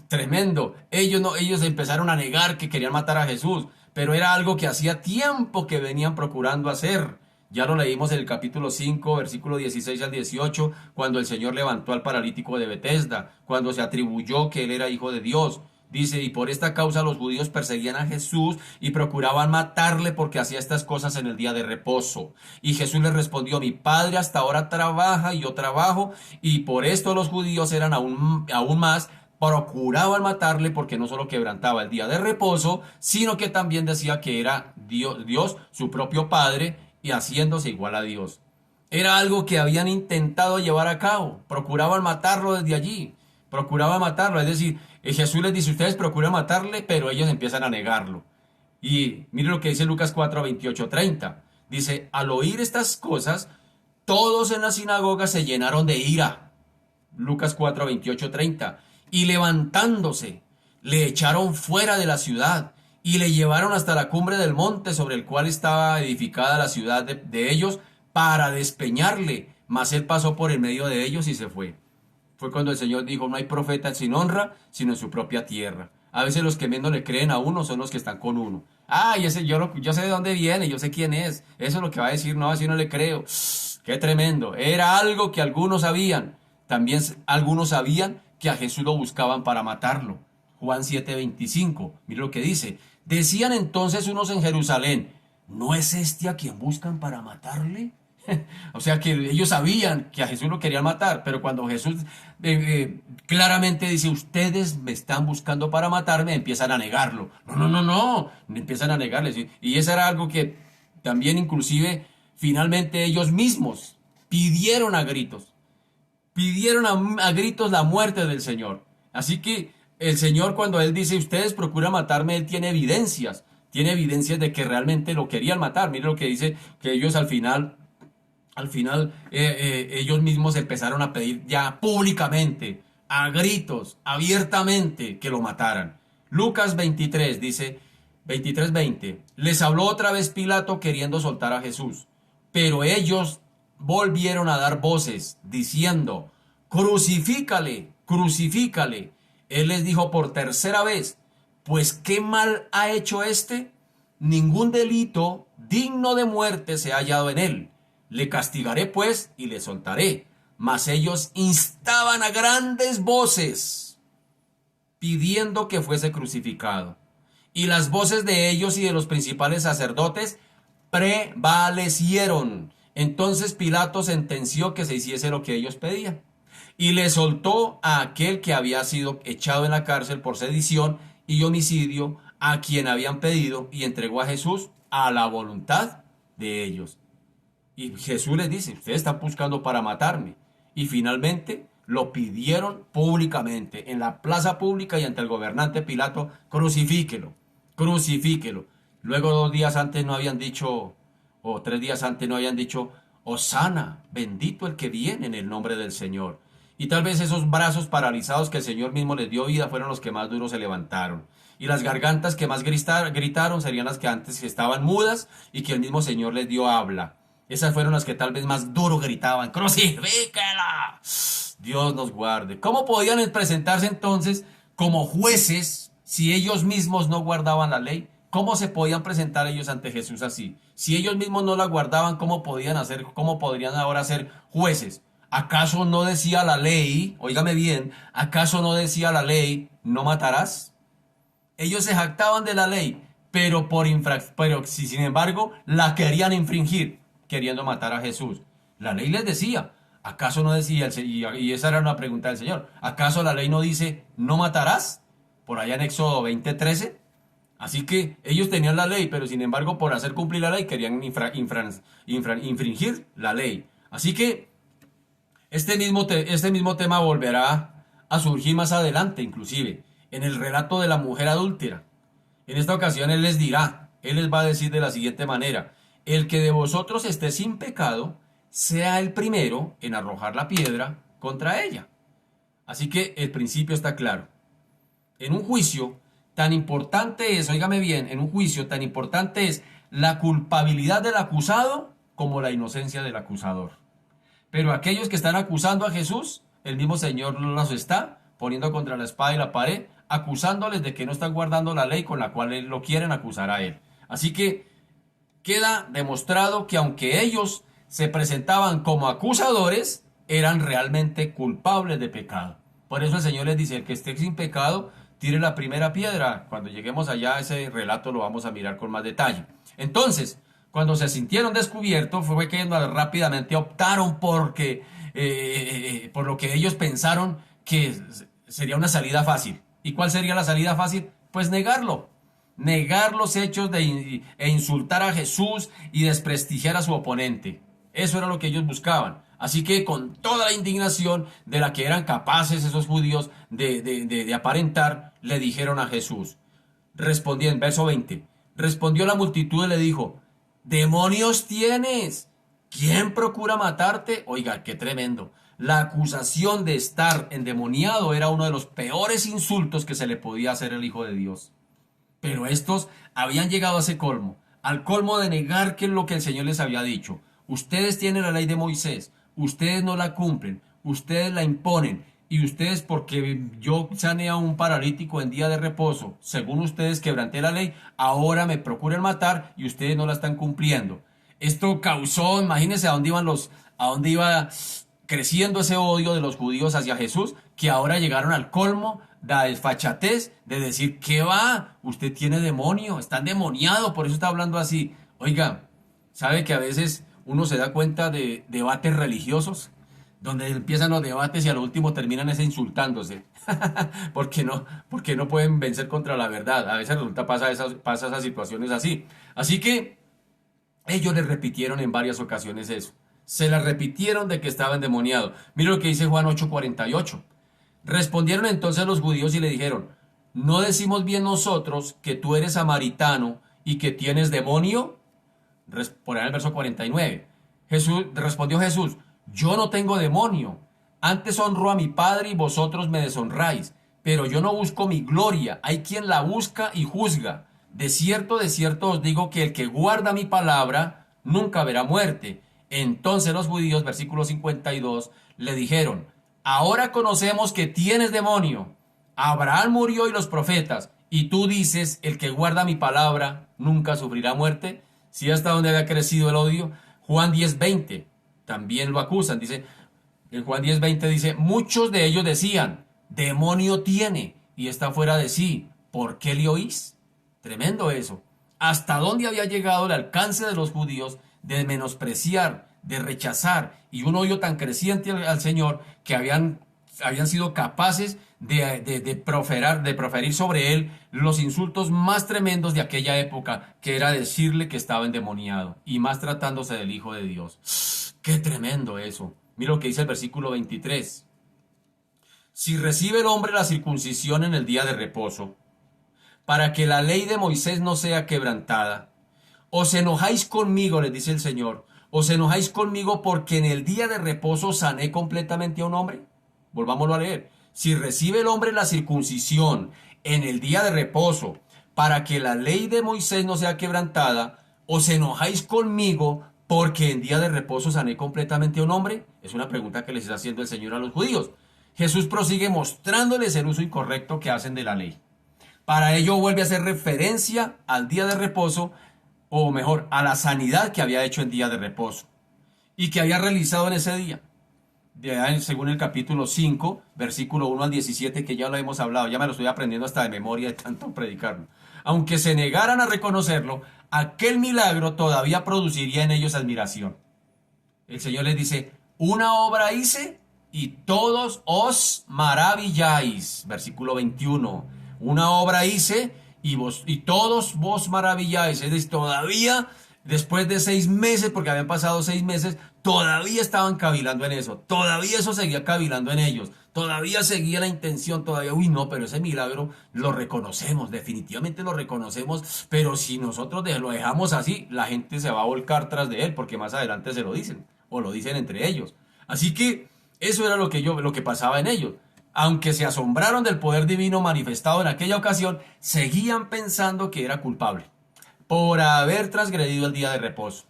Tremendo. Ellos empezaron a negar que querían matar a Jesús, pero era algo que hacía tiempo que venían procurando hacer. Ya lo leímos en el capítulo 5, versículo 16 al 18, cuando el Señor levantó al paralítico de Betesda, cuando se atribuyó que él era hijo de Dios. Dice, y por esta causa los judíos perseguían a Jesús y procuraban matarle porque hacía estas cosas en el día de reposo. Y Jesús les respondió, mi Padre hasta ahora trabaja y yo trabajo, y por esto los judíos eran aún más, procuraban matarle porque no solo quebrantaba el día de reposo, sino que también decía que era Dios su propio Padre, y haciéndose igual a Dios. Era algo que habían intentado llevar a cabo, procuraban matarlo desde allí, procuraban matarlo, es decir, Jesús les dice, ustedes procuran matarle, pero ellos empiezan a negarlo. Y mire lo que dice Lucas 4, 28, 30. Dice, al oír estas cosas, todos en la sinagoga se llenaron de ira. Lucas 4, 28, 30. Y levantándose, le echaron fuera de la ciudad y le llevaron hasta la cumbre del monte sobre el cual estaba edificada la ciudad de ellos para despeñarle. Mas él pasó por el medio de ellos y se fue. Fue cuando el Señor dijo, no hay profeta sin honra, sino en su propia tierra. A veces los que menos le creen a uno son los que están con uno. Ah, yo sé de dónde viene, yo sé quién es. Eso es lo que va a decir, no, así no le creo. Qué tremendo. Era algo que algunos sabían. También algunos sabían que a Jesús lo buscaban para matarlo. Juan 7:25. Mire lo que dice. Decían entonces unos en Jerusalén, ¿no es este a quien buscan para matarle? O sea que ellos sabían que a Jesús lo querían matar, pero cuando Jesús claramente dice, ustedes me están buscando para matarme, empiezan a negarlo. No, no, no, no, empiezan a negarle. Y eso era algo que también inclusive finalmente ellos mismos pidieron a gritos la muerte del Señor. Así que el Señor cuando Él dice, ustedes procuran matarme, Él tiene evidencias de que realmente lo querían matar. Mire lo que dice, que ellos al final ellos mismos empezaron a pedir ya públicamente, a gritos, abiertamente, que lo mataran. Lucas 23 dice, 23:20, les habló otra vez Pilato queriendo soltar a Jesús, pero ellos volvieron a dar voces, diciendo, crucifícale, crucifícale. Él les dijo por tercera vez, pues ¿qué mal ha hecho este? Ningún delito digno de muerte se ha hallado en él. Le castigaré pues y le soltaré. Mas ellos instaban a grandes voces, pidiendo que fuese crucificado. Y las voces de ellos y de los principales sacerdotes prevalecieron. Entonces Pilato sentenció que se hiciese lo que ellos pedían. Y le soltó a aquel que había sido echado en la cárcel por sedición y homicidio, a quien habían pedido, y entregó a Jesús a la voluntad de ellos. Y Jesús les dice, ustedes están buscando para matarme. Y finalmente lo pidieron públicamente, en la plaza pública y ante el gobernante Pilato, crucifíquelo, crucifíquelo. Luego 2 días antes no habían dicho, o 3 días antes no habían dicho, Hosana, bendito el que viene en el nombre del Señor. Y tal vez esos brazos paralizados que el Señor mismo les dio vida fueron los que más duros se levantaron. Y las gargantas que más gritaron serían las que antes estaban mudas y que el mismo Señor les dio habla. Esas fueron las que tal vez más duro gritaban, ¡crucifíquela! Dios nos guarde. ¿Cómo podían presentarse entonces como jueces si ellos mismos no guardaban la ley? ¿Cómo se podían presentar ellos ante Jesús así? Si ellos mismos no la guardaban, ¿cómo podrían ahora ser jueces? ¿Acaso no decía la ley, óigame bien, acaso no decía la ley, no matarás? Ellos se jactaban de la ley, pero si sin embargo la querían infringir, queriendo matar a Jesús. La ley les decía, ¿acaso no decía, y esa era una pregunta del Señor, ¿acaso la ley no dice, no matarás? Por allá en Éxodo 20:13. Así que ellos tenían la ley, pero sin embargo por hacer cumplir la ley querían infringir la ley. Así que este mismo tema volverá a surgir más adelante, inclusive, en el relato de la mujer adúltera. En esta ocasión él les dirá, Él les va a decir de la siguiente manera: el que de vosotros esté sin pecado, sea el primero en arrojar la piedra contra ella. Así que el principio está claro. En un juicio tan importante es, óigame bien, en un juicio tan importante es la culpabilidad del acusado como la inocencia del acusador. Pero aquellos que están acusando a Jesús, el mismo Señor los está poniendo contra la espada y la pared, acusándoles de que no están guardando la ley con la cual lo quieren acusar a él. Así que queda demostrado que aunque ellos se presentaban como acusadores, eran realmente culpables de pecado. Por eso el Señor les dice: el que esté sin pecado, tire la primera piedra. Cuando lleguemos allá, ese relato lo vamos a mirar con más detalle. Entonces, cuando se sintieron descubiertos, fue que rápidamente optaron por lo que ellos pensaron que sería una salida fácil. ¿Y cuál sería la salida fácil? Pues negarlo. Negar los hechos e insultar a Jesús y desprestigiar a su oponente. Eso era lo que ellos buscaban. Así que con toda la indignación de la que eran capaces esos judíos de aparentar, le dijeron a Jesús. Respondió en verso 20. Respondió la multitud y le dijo: ¡demonios tienes! ¿Quién procura matarte? Oiga, qué tremendo. La acusación de estar endemoniado era uno de los peores insultos que se le podía hacer al Hijo de Dios. Pero estos habían llegado a ese colmo, al colmo de negar que es lo que el Señor les había dicho. Ustedes tienen la ley de Moisés, ustedes no la cumplen, ustedes la imponen, y ustedes, porque yo sané a un paralítico en día de reposo, según ustedes quebranté la ley, ahora me procuran matar y ustedes no la están cumpliendo. Esto causó, imagínense a dónde iba creciendo ese odio de los judíos hacia Jesús, que ahora llegaron al colmo, la desfachatez de decir: ¿qué va? Usted tiene demonio, está endemoniado, por eso está hablando así. Oiga, ¿sabe que a veces uno se da cuenta de debates religiosos, donde empiezan los debates y a lo último terminan insultándose? porque no pueden vencer contra la verdad. A veces pasa esas situaciones así. Así que ellos les repitieron en varias ocasiones eso. Se la repitieron de que estaba endemoniado. Mira lo que dice Juan 8:48. Respondieron entonces los judíos y le dijeron: ¿no decimos bien nosotros que tú eres samaritano y que tienes demonio? Por ahí en el verso 49. Respondió Jesús: yo no tengo demonio, antes honro a mi Padre y vosotros me deshonráis. Pero yo no busco mi gloria, hay quien la busca y juzga. De cierto os digo que el que guarda mi palabra nunca verá muerte. Entonces los judíos, versículo 52, le dijeron: ahora conocemos que tienes demonio. Abraham murió y los profetas, y tú dices: el que guarda mi palabra nunca sufrirá muerte. ¿Sí hasta dónde había crecido el odio? Juan 10:20 también lo acusan. Dice, en Juan 10:20 dice: muchos de ellos decían: demonio tiene y está fuera de sí, ¿por qué le oís? Tremendo eso. ¿Hasta dónde había llegado el alcance de los judíos de menospreciar, de rechazar, y un odio tan creciente al Señor, que habían sido capaces de proferir sobre él los insultos más tremendos de aquella época, que era decirle que estaba endemoniado, y más tratándose del Hijo de Dios? ¡Qué tremendo eso! Mira lo que dice el versículo 23. Si recibe el hombre la circuncisión en el día de reposo, para que la ley de Moisés no sea quebrantada, os enojáis conmigo, les dice el Señor, os enojáis conmigo porque en el día de reposo sané completamente a un hombre. Volvámoslo a leer. Si recibe el hombre la circuncisión en el día de reposo, para que la ley de Moisés no sea quebrantada, os enojáis conmigo porque en día de reposo sané completamente a un hombre. Es una pregunta que les está haciendo el Señor a los judíos. Jesús prosigue mostrándoles el uso incorrecto que hacen de la ley. Para ello vuelve a hacer referencia al día de reposo, o mejor, a la sanidad que había hecho en día de reposo y que había realizado en ese día. Según el capítulo 5, versículo 1 al 17, que ya lo hemos hablado, ya me lo estoy aprendiendo hasta de memoria de tanto predicarlo. Aunque se negaran a reconocerlo, aquel milagro todavía produciría en ellos admiración. El Señor les dice: una obra hice y todos os maravilláis. Versículo 21. Una obra hice y todos vos maravilláis. Es decir, todavía Después de 6 meses, porque habían pasado 6 meses, todavía estaban cavilando en eso, todavía eso seguía cavilando en ellos, todavía seguía la intención, todavía, uy, no, pero ese milagro lo reconocemos, definitivamente lo reconocemos, pero si nosotros lo dejamos así, la gente se va a volcar tras de él, porque más adelante se lo dicen, o lo dicen entre ellos. Así que eso era lo que pasaba en ellos. Aunque se asombraron del poder divino manifestado en aquella ocasión, seguían pensando que era culpable por haber transgredido el día de reposo.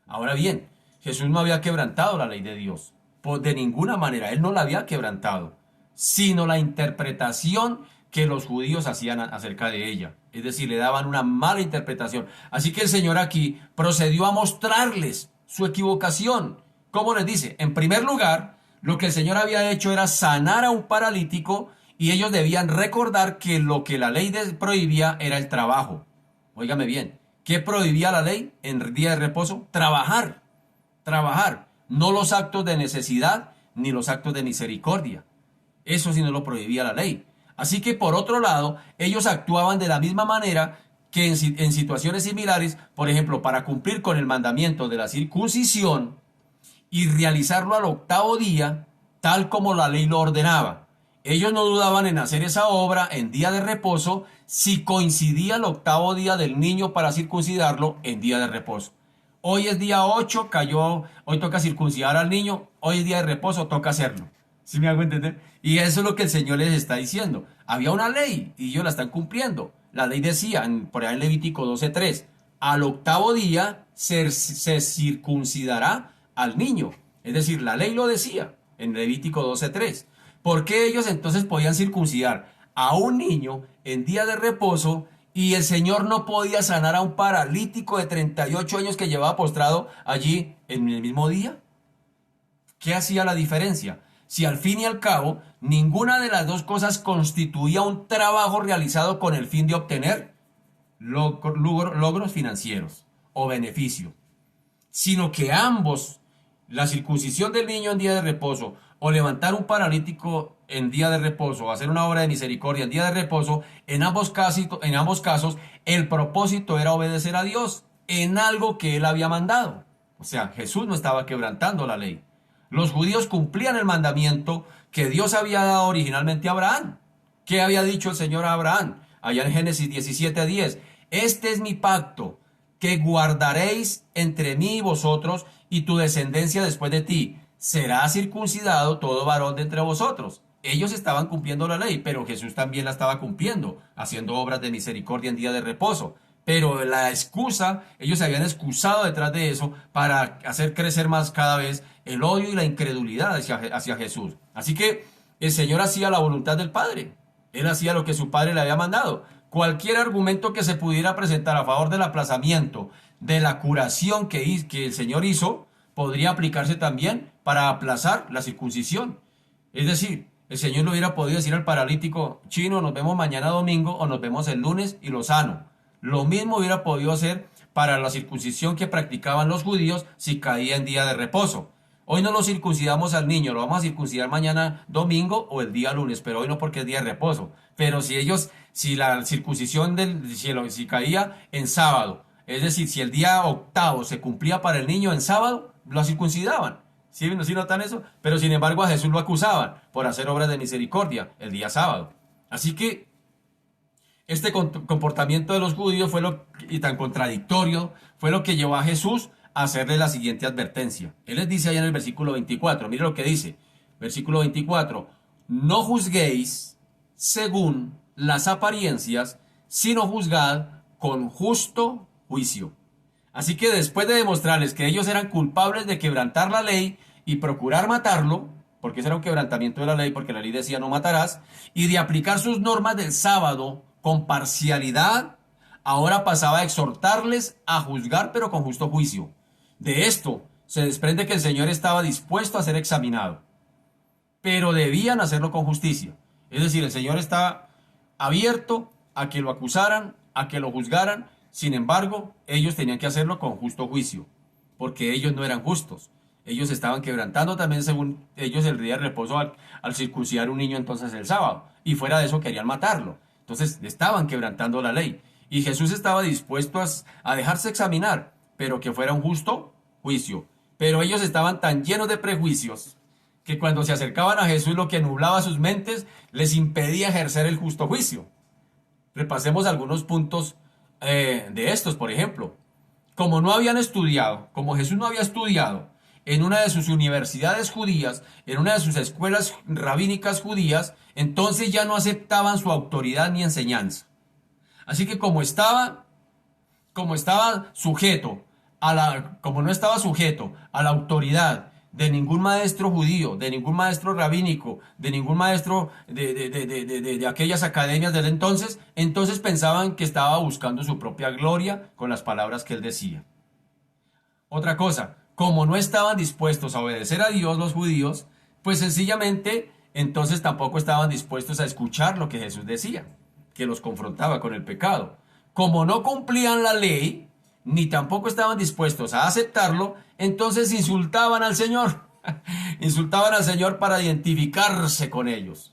Ahora bien, Jesús no había quebrantado la ley de Dios. De ninguna manera, él no la había quebrantado, sino la interpretación que los judíos hacían acerca de ella. Es decir, le daban una mala interpretación. Así que el Señor aquí procedió a mostrarles su equivocación. ¿Cómo les dice? En primer lugar, lo que el Señor había hecho era sanar a un paralítico y ellos debían recordar que lo que la ley prohibía era el trabajo. Óigame bien, ¿qué prohibía la ley en el día de reposo? Trabajar, trabajar, no los actos de necesidad ni los actos de misericordia. Eso sí no lo prohibía la ley. Así que por otro lado, ellos actuaban de la misma manera que en situaciones similares, por ejemplo, para cumplir con el mandamiento de la circuncisión y realizarlo al octavo día, tal como la ley lo ordenaba. Ellos no dudaban en hacer esa obra en día de reposo si coincidía el octavo día del niño para circuncidarlo en día de reposo. Hoy es día 8, hoy toca circuncidar al niño, hoy es día de reposo, toca hacerlo. ¿Sí me hago entender? Y eso es lo que el Señor les está diciendo. Había una ley y ellos la están cumpliendo. La ley decía, por ahí en Levítico 12:3, al octavo día se circuncidará al niño. Es decir, la ley lo decía en Levítico 12:3. ¿Por qué ellos entonces podían circuncidar a un niño en día de reposo y el Señor no podía sanar a un paralítico de 38 años que llevaba postrado allí en el mismo día? ¿Qué hacía la diferencia? Si al fin y al cabo ninguna de las dos cosas constituía un trabajo realizado con el fin de obtener logros financieros o beneficio, sino que ambos, la circuncisión del niño en día de reposo o levantar un paralítico en día de reposo o hacer una obra de misericordia en día de reposo, en ambos casos el propósito era obedecer a Dios en algo que él había mandado. O sea, Jesús no estaba quebrantando la ley. Los judíos cumplían el mandamiento que Dios había dado originalmente a Abraham. ¿Qué había dicho el Señor a Abraham? Allá en Génesis 17:10. Este es mi pacto que guardaréis entre mí y vosotros y tu descendencia después de ti. Será circuncidado todo varón de entre vosotros. Ellos estaban cumpliendo la ley, pero Jesús también la estaba cumpliendo, haciendo obras de misericordia en día de reposo. Pero la excusa, ellos se habían excusado detrás de eso para hacer crecer más cada vez el odio y la incredulidad hacia Jesús. Así que el Señor hacía la voluntad del Padre. Él hacía lo que su Padre le había mandado. Cualquier argumento que se pudiera presentar a favor del aplazamiento, de la curación que el Señor hizo, podría aplicarse también para aplazar la circuncisión. Es decir, el Señor le hubiera podido decir al paralítico: chino, nos vemos mañana domingo o nos vemos el lunes y lo sano. Lo mismo hubiera podido hacer para la circuncisión que practicaban los judíos si caía en día de reposo. Hoy no lo circuncidamos al niño, lo vamos a circuncidar mañana domingo o el día lunes, pero hoy no porque es día de reposo. Pero si la circuncisión del cielo, si caía en sábado, es decir, si el día octavo se cumplía para el niño en sábado, lo circuncidaban. ¿Sí notan eso? Pero sin embargo a Jesús lo acusaban por hacer obras de misericordia el día sábado. Así que este comportamiento de los judíos y tan contradictorio fue lo que llevó a Jesús a hacerle la siguiente advertencia. Él les dice allá en el versículo 24, mire lo que dice, versículo 24, no juzguéis según las apariencias, sino juzgad con justo juicio. Así que después de demostrarles que ellos eran culpables de quebrantar la ley y procurar matarlo, porque ese era un quebrantamiento de la ley, porque la ley decía no matarás, y de aplicar sus normas del sábado con parcialidad, ahora pasaba a exhortarles a juzgar, pero con justo juicio. De esto se desprende que el Señor estaba dispuesto a ser examinado, pero debían hacerlo con justicia. Es decir, el Señor está abierto a que lo acusaran, a que lo juzgaran. Sin embargo, ellos tenían que hacerlo con justo juicio, porque ellos no eran justos. Ellos estaban quebrantando también, según ellos, el día de reposo al circuncidar un niño entonces el sábado. Y fuera de eso querían matarlo. Entonces estaban quebrantando la ley. Y Jesús estaba dispuesto a dejarse examinar, pero que fuera un justo juicio. Pero ellos estaban tan llenos de prejuicios que cuando se acercaban a Jesús lo que nublaba sus mentes les impedía ejercer el justo juicio. Repasemos algunos puntos de estos, por ejemplo. Como no habían estudiado, como Jesús no había estudiado en una de sus universidades judías, en una de sus escuelas rabínicas judías, entonces ya no aceptaban su autoridad ni enseñanza. Así que como estaba sujeto como no estaba sujeto a la autoridad de ningún maestro judío, de ningún maestro rabínico, de ningún maestro de aquellas academias del entonces pensaban que estaba buscando su propia gloria con las palabras que él decía. Otra cosa, como no estaban dispuestos a obedecer a Dios los judíos, pues sencillamente entonces tampoco estaban dispuestos a escuchar lo que Jesús decía, que los confrontaba con el pecado. Como no cumplían la ley, ni tampoco estaban dispuestos a aceptarlo, entonces insultaban al Señor. Insultaban al Señor para identificarse con ellos,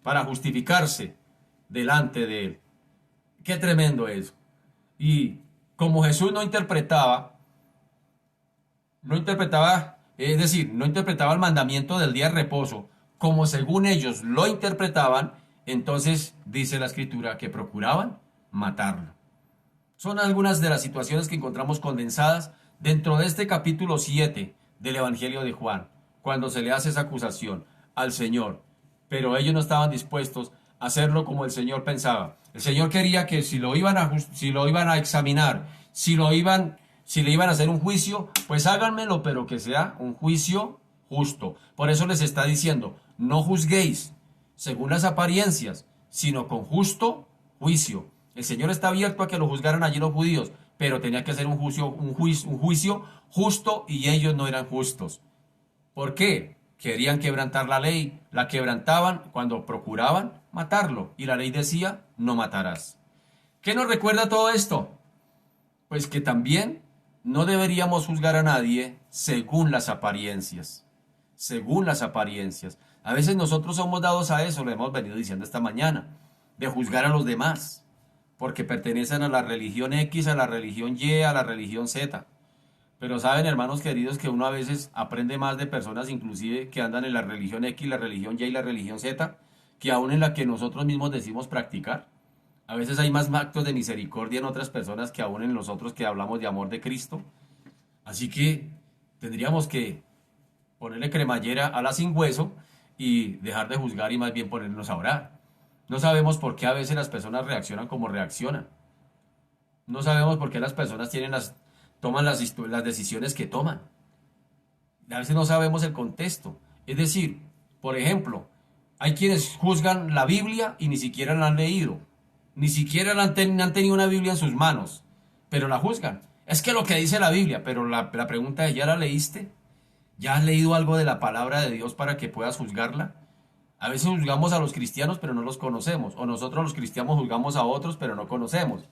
para justificarse delante de Él. Qué tremendo eso. Y como Jesús no interpretaba el mandamiento del día de reposo, como según ellos lo interpretaban, entonces dice la Escritura que procuraban matarlo. Son algunas de las situaciones que encontramos condensadas dentro de este capítulo 7 del Evangelio de Juan, cuando se le hace esa acusación al Señor. Pero ellos no estaban dispuestos a hacerlo como el Señor pensaba. El Señor quería que si lo iban a examinar, si le iban a hacer un juicio, pues háganmelo, pero que sea un juicio justo. Por eso les está diciendo, no juzguéis según las apariencias, sino con justo juicio. El Señor está abierto a que lo juzgaran allí los judíos, pero tenía que ser un juicio justo y ellos no eran justos. ¿Por qué? Querían quebrantar la ley, la quebrantaban cuando procuraban matarlo y la ley decía, no matarás. ¿Qué nos recuerda todo esto? Pues que también no deberíamos juzgar a nadie según las apariencias. Según las apariencias. A veces nosotros somos dados a eso, lo hemos venido diciendo esta mañana, de juzgar a los demás, porque pertenecen a la religión X, a la religión Y, a la religión Z. Pero saben, hermanos queridos, que uno a veces aprende más de personas inclusive que andan en la religión X, la religión Y y la religión Z, que aún en la que nosotros mismos decimos practicar. A veces hay más actos de misericordia en otras personas que aún en nosotros que hablamos de amor de Cristo. Así que tendríamos que ponerle cremallera a la sin hueso y dejar de juzgar y más bien ponernos a orar. No sabemos por qué a veces las personas reaccionan como reaccionan. No sabemos por qué las personas toman las decisiones que toman. A veces no sabemos el contexto. Es decir, por ejemplo, hay quienes juzgan la Biblia y ni siquiera la han leído. Ni siquiera han tenido una Biblia en sus manos, pero la juzgan. Es que lo que dice la Biblia, pero la pregunta es, ¿ya la leíste? ¿Ya has leído algo de la palabra de Dios para que puedas juzgarla? A veces juzgamos a los cristianos, pero no los conocemos. O nosotros los cristianos juzgamos a otros, pero no conocemos.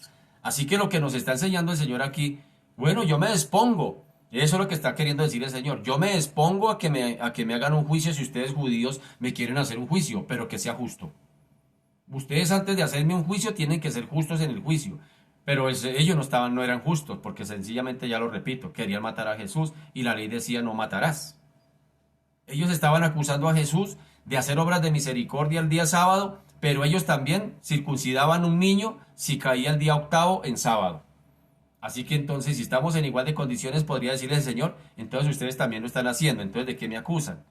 Así que lo que nos está enseñando el Señor aquí, bueno, yo me expongo. Eso es lo que está queriendo decir el Señor. Yo me expongo a que me hagan un juicio si ustedes judíos me quieren hacer un juicio, pero que sea justo. Ustedes antes de hacerme un juicio tienen que ser justos en el juicio. Pero ellos no eran justos, porque sencillamente, ya lo repito, querían matar a Jesús y la ley decía no matarás. Ellos estaban acusando a Jesús de hacer obras de misericordia el día sábado, pero ellos también circuncidaban un niño si caía el día octavo en sábado. Así que entonces, si estamos en igual de condiciones, podría decirle el Señor, entonces ustedes también lo están haciendo, entonces ¿de qué me acusan?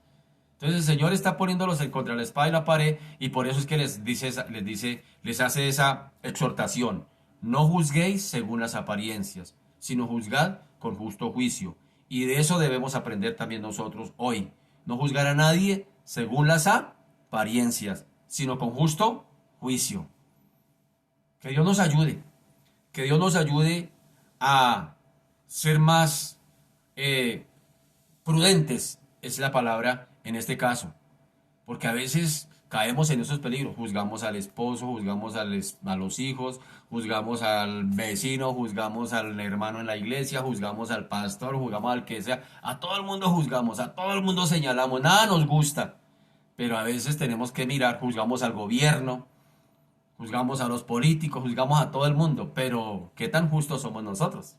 Entonces el Señor está poniéndolos contra la espada y la pared y por eso es que les hace esa exhortación. No juzguéis según las apariencias, sino juzgad con justo juicio. Y de eso debemos aprender también nosotros hoy. No juzgar a nadie según las apariencias, sino con justo juicio. Que Dios nos ayude. Que Dios nos ayude a ser más prudentes, es la palabra en este caso. Porque a veces caemos en esos peligros. Juzgamos al esposo, juzgamos a los hijos, juzgamos al vecino, juzgamos al hermano en la iglesia, juzgamos al pastor, juzgamos al que sea. A todo el mundo juzgamos, a todo el mundo señalamos, nada nos gusta. Pero a veces tenemos que mirar, juzgamos al gobierno, juzgamos a los políticos, juzgamos a todo el mundo. Pero ¿qué tan justos somos nosotros?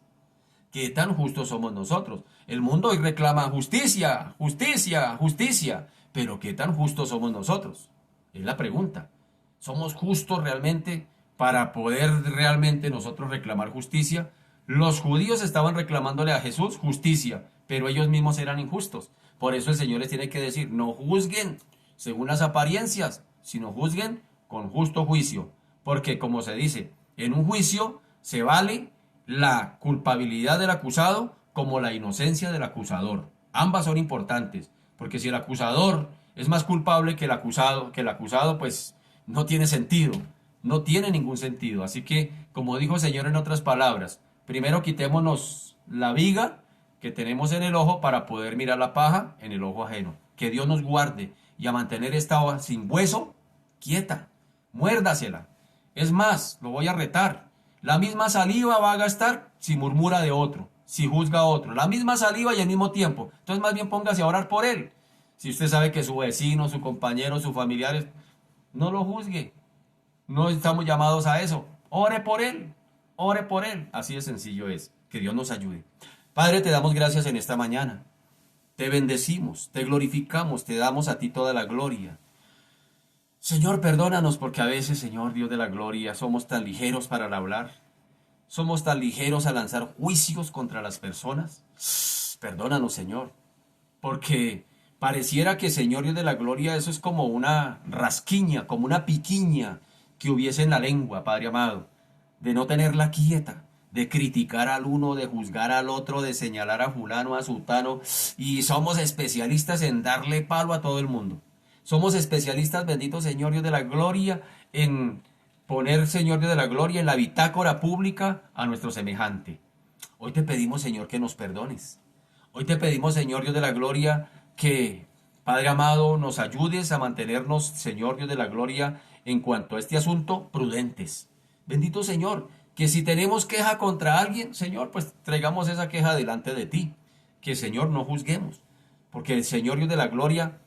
¿Qué tan justos somos nosotros? El mundo hoy reclama justicia, justicia, justicia, pero ¿qué tan justos somos nosotros? Es la pregunta. ¿Somos justos realmente para poder realmente nosotros reclamar justicia? Los judíos estaban reclamándole a Jesús justicia, pero ellos mismos eran injustos. Por eso el Señor les tiene que decir, no juzguen según las apariencias, sino juzguen con justo juicio. Porque como se dice, en un juicio se vale la culpabilidad del acusado como la inocencia del acusador. Ambas son importantes, porque si el acusador es más culpable que el acusado, pues no tiene sentido, no tiene ningún sentido. Así que, como dijo el Señor en otras palabras, primero quitémonos la viga que tenemos en el ojo para poder mirar la paja en el ojo ajeno. Que Dios nos guarde y a mantener esta hoja sin hueso quieta, muérdasela. Es más, lo voy a retar. La misma saliva va a gastar si murmura de otro, si juzga a otro. La misma saliva y al mismo tiempo. Entonces más bien póngase a orar por él. Si usted sabe que su vecino, su compañero, sus familiares, no lo juzgue. No estamos llamados a eso. Ore por él. Ore por él. Así de sencillo es. Que Dios nos ayude. Padre, te damos gracias en esta mañana. Te bendecimos, te glorificamos, te damos a ti toda la gloria. Señor, perdónanos porque a veces, Señor Dios de la gloria, somos tan ligeros para hablar. Somos tan ligeros a lanzar juicios contra las personas. Perdónanos, Señor, porque pareciera que, Señor Dios de la gloria, eso es como una rasquiña, como una piquiña que hubiese en la lengua, Padre amado, de no tenerla quieta, de criticar al uno, de juzgar al otro, de señalar a fulano, a sutano, y somos especialistas en darle palo a todo el mundo. Somos especialistas, bendito Señor Dios de la gloria, en poner, Señor Dios de la gloria, en la bitácora pública a nuestro semejante. Hoy te pedimos, Señor, que nos perdones. Hoy te pedimos, Señor Dios de la gloria, que, Padre amado, nos ayudes a mantenernos, Señor Dios de la gloria, en cuanto a este asunto, prudentes. Bendito Señor, que si tenemos queja contra alguien, Señor, pues traigamos esa queja delante de ti. Que, Señor, no juzguemos. Porque el Señor Dios de la gloria,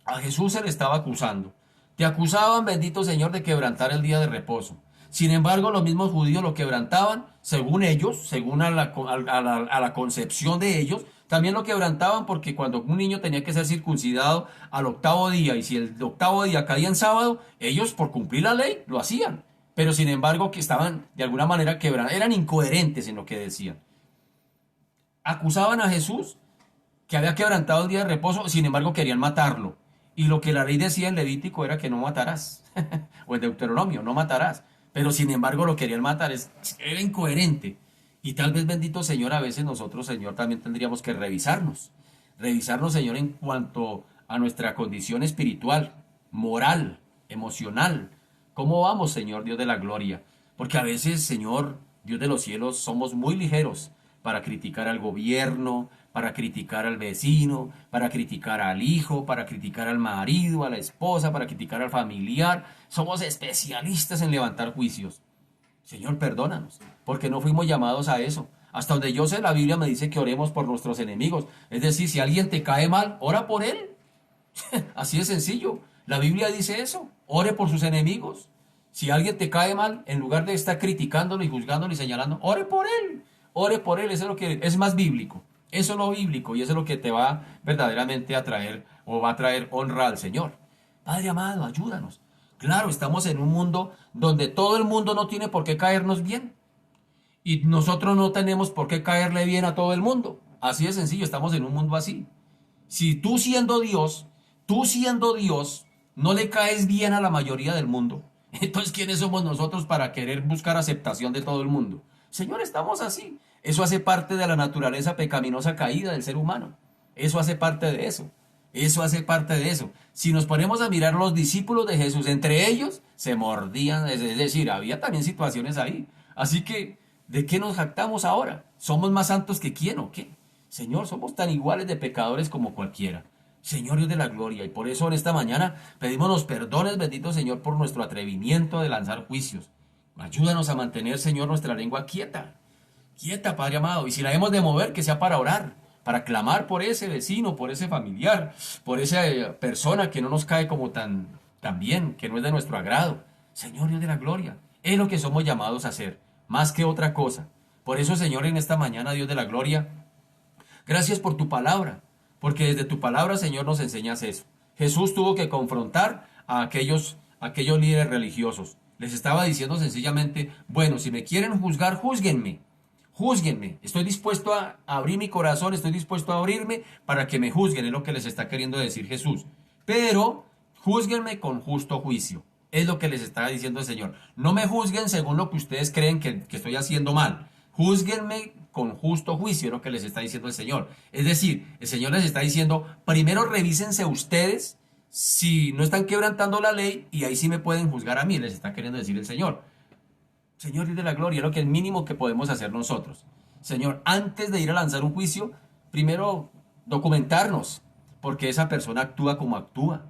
a Jesús se le estaba acusando. Te acusaban, bendito Señor, de quebrantar el día de reposo. Sin embargo, los mismos judíos lo quebrantaban, según ellos, según a la concepción de ellos, también lo quebrantaban porque cuando un niño tenía que ser circuncidado al octavo día, y si el octavo día caía en sábado, ellos por cumplir la ley lo hacían. Pero sin embargo, que estaban de alguna manera quebrantando, eran incoherentes en lo que decían. Acusaban a Jesús que había quebrantado el día de reposo, sin embargo querían matarlo. Y lo que la ley decía en Levítico era que no matarás, o en Deuteronomio, no matarás. Pero sin embargo lo querían matar, era incoherente. Y tal vez, bendito Señor, a veces nosotros, Señor, también tendríamos que revisarnos. Revisarnos, Señor, en cuanto a nuestra condición espiritual, moral, emocional. ¿Cómo vamos, Señor Dios de la gloria? Porque a veces, Señor Dios de los cielos, somos muy ligeros para criticar al gobierno, para criticar al vecino, para criticar al hijo, para criticar al marido, a la esposa, para criticar al familiar. Somos especialistas en levantar juicios. Señor, perdónanos, porque no fuimos llamados a eso. Hasta donde yo sé, la Biblia me dice que oremos por nuestros enemigos. Es decir, si alguien te cae mal, ora por él. Así de sencillo. La Biblia dice eso. Ore por sus enemigos. Si alguien te cae mal, en lugar de estar criticándolo y juzgándolo y señalando, ore por él. Ore por él. Eso es lo que es más bíblico. Eso es lo bíblico y eso es lo que te va verdaderamente a traer o va a traer honra al Señor. Padre amado, ayúdanos. Claro, estamos en un mundo donde todo el mundo no tiene por qué caernos bien. Y nosotros no tenemos por qué caerle bien a todo el mundo. Así de sencillo, estamos en un mundo así. Si tú siendo Dios, no le caes bien a la mayoría del mundo. Entonces, ¿quiénes somos nosotros para querer buscar aceptación de todo el mundo? Señor, estamos así. Eso hace parte de la naturaleza pecaminosa caída del ser humano. Eso hace parte de eso. Eso hace parte de eso. Si nos ponemos a mirar los discípulos de Jesús, entre ellos se mordían, es decir, había también situaciones ahí. Así que, ¿de qué nos jactamos ahora? ¿Somos más santos que quién o qué? Señor, somos tan iguales de pecadores como cualquiera. Señor Dios de la gloria, y por eso en esta mañana pedimos los perdones, bendito Señor, por nuestro atrevimiento de lanzar juicios. Ayúdanos a mantener, Señor, nuestra lengua quieta. Quieta, Padre amado. Y si la hemos de mover, que sea para orar, para clamar por ese vecino, por ese familiar, por esa persona que no nos cae como tan bien, que no es de nuestro agrado. Señor Dios de la gloria, es lo que somos llamados a hacer, más que otra cosa. Por eso, Señor, en esta mañana, Dios de la gloria, gracias por tu palabra, porque desde tu palabra, Señor, nos enseñas eso. Jesús tuvo que confrontar a aquellos líderes religiosos. Les estaba diciendo sencillamente, bueno, si me quieren juzgar, júzguenme. Júzguenme. Estoy dispuesto a abrir mi corazón, estoy dispuesto a abrirme para que me juzguen, es lo que les está queriendo decir Jesús. Pero júzguenme con justo juicio. Es lo que les está diciendo el Señor. No me juzguen según lo que ustedes creen que estoy haciendo mal. Júzguenme con justo juicio, es lo que les está diciendo el Señor. Es decir, el Señor les está diciendo, primero revísense ustedes si no están quebrantando la ley y ahí sí me pueden juzgar a mí, les está queriendo decir el Señor. Señor Dios de la gloria, es lo que es mínimo que podemos hacer nosotros. Señor, antes de ir a lanzar un juicio, primero documentarnos, porque esa persona actúa como actúa,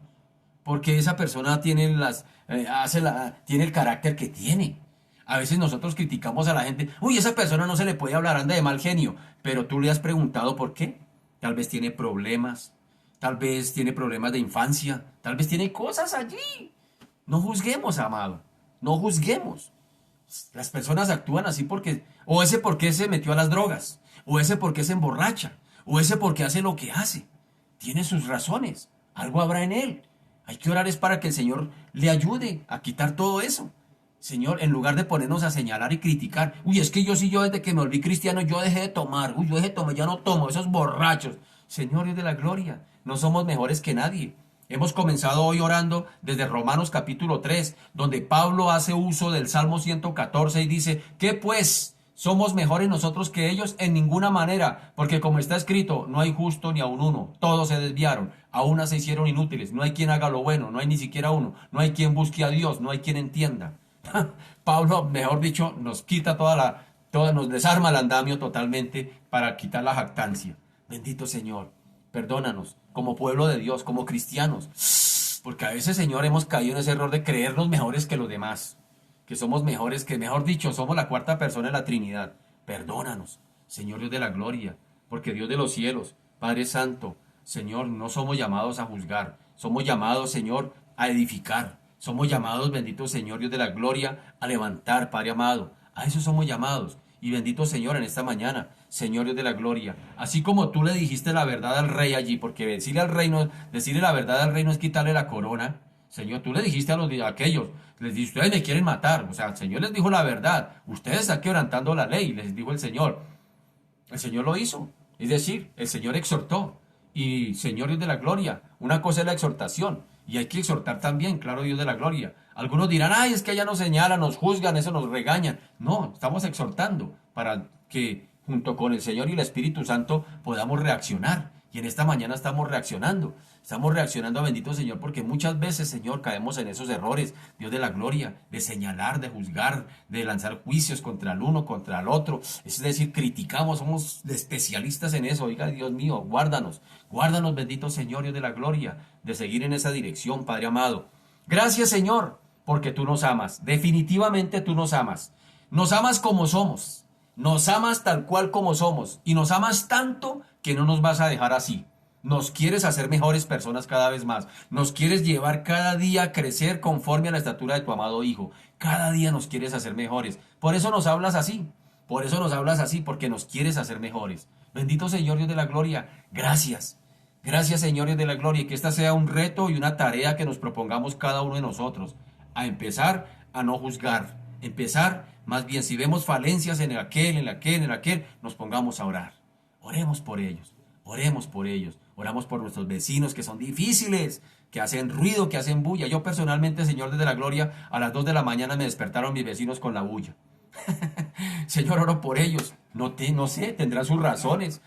porque esa persona tiene el carácter que tiene. A veces nosotros criticamos a la gente, uy, esa persona no se le puede hablar, anda de mal genio, pero tú le has preguntado por qué. Tal vez tiene problemas, tal vez tiene problemas de infancia, tal vez tiene cosas allí. No juzguemos, amado, no juzguemos. Las personas actúan así o ese porque se metió a las drogas, o ese porque se emborracha, o ese porque hace lo que hace. Tiene sus razones, algo habrá en él. Hay que orar es para que el Señor le ayude a quitar todo eso. Señor, en lugar de ponernos a señalar y criticar, uy, es que yo desde que me volví cristiano, yo dejé de tomar, uy, yo dejé de tomar, ya no tomo, esos borrachos. Señor Dios de la gloria, no somos mejores que nadie. Hemos comenzado hoy orando desde Romanos capítulo 3, donde Pablo hace uso del Salmo 114 y dice, ¿qué pues? ¿Somos mejores nosotros que ellos? En ninguna manera, porque como está escrito, no hay justo ni aun uno, todos se desviaron, a una se hicieron inútiles, no hay quien haga lo bueno, no hay ni siquiera uno, no hay quien busque a Dios, no hay quien entienda. Pablo, mejor dicho, nos quita nos desarma el andamio totalmente para quitar la jactancia. Bendito Señor, perdónanos como pueblo de Dios, como cristianos, porque a veces, Señor, hemos caído en ese error de creernos mejores que los demás, que somos mejores, que mejor dicho, somos la cuarta persona de la Trinidad. Perdónanos, Señor Dios de la gloria, porque Dios de los cielos, Padre Santo, Señor, no somos llamados a juzgar, somos llamados, Señor, a edificar. Somos llamados, bendito Señor Dios de la gloria, a levantar, Padre amado. A eso somos llamados. Y bendito Señor, en esta mañana, Señor Dios de la gloria, así como tú le dijiste la verdad al rey allí, porque decirle la verdad al rey no es quitarle la corona. Señor, tú le dijiste a aquellos, les dijiste, ustedes me quieren matar. O sea, el Señor les dijo la verdad. Ustedes están quebrantando la ley, les dijo el Señor. El Señor lo hizo. Es decir, el Señor exhortó. Y Señor Dios de la gloria, una cosa es la exhortación. Y hay que exhortar también, claro, Dios de la gloria. Algunos dirán, ay, es que allá nos señalan, nos juzgan, eso nos regañan. No, estamos exhortando para que junto con el Señor y el Espíritu Santo podamos reaccionar. Y en esta mañana estamos reaccionando. Estamos reaccionando, bendito Señor, porque muchas veces, Señor, caemos en esos errores, Dios de la gloria, de señalar, de juzgar, de lanzar juicios contra el uno, contra el otro. Es decir, criticamos, somos especialistas en eso. Oiga, Dios mío, guárdanos, guárdanos, bendito Señor, Dios de la gloria, de seguir en esa dirección, Padre amado. Gracias, Señor, porque tú nos amas. Definitivamente tú nos amas. Nos amas como somos. Nos amas tal cual como somos. Y nos amas tanto que no nos vas a dejar así. Nos quieres hacer mejores personas cada vez más. Nos quieres llevar cada día a crecer conforme a la estatura de tu amado Hijo. Cada día nos quieres hacer mejores. Por eso nos hablas así. Por eso nos hablas así, porque nos quieres hacer mejores. Bendito Señor Dios de la gloria. Gracias. Gracias, Señor Dios de la gloria. Y que esta sea un reto y una tarea que nos propongamos cada uno de nosotros. A empezar a no juzgar. Empezar, más bien, si vemos falencias en aquel, nos pongamos a orar. Oremos por ellos. Oremos por ellos. Oramos por nuestros vecinos que son difíciles, que hacen ruido, que hacen bulla. Yo personalmente, Señor de la gloria, a las 2 de la mañana me despertaron mis vecinos con la bulla. Señor, oro por ellos. No sé, tendrán sus razones.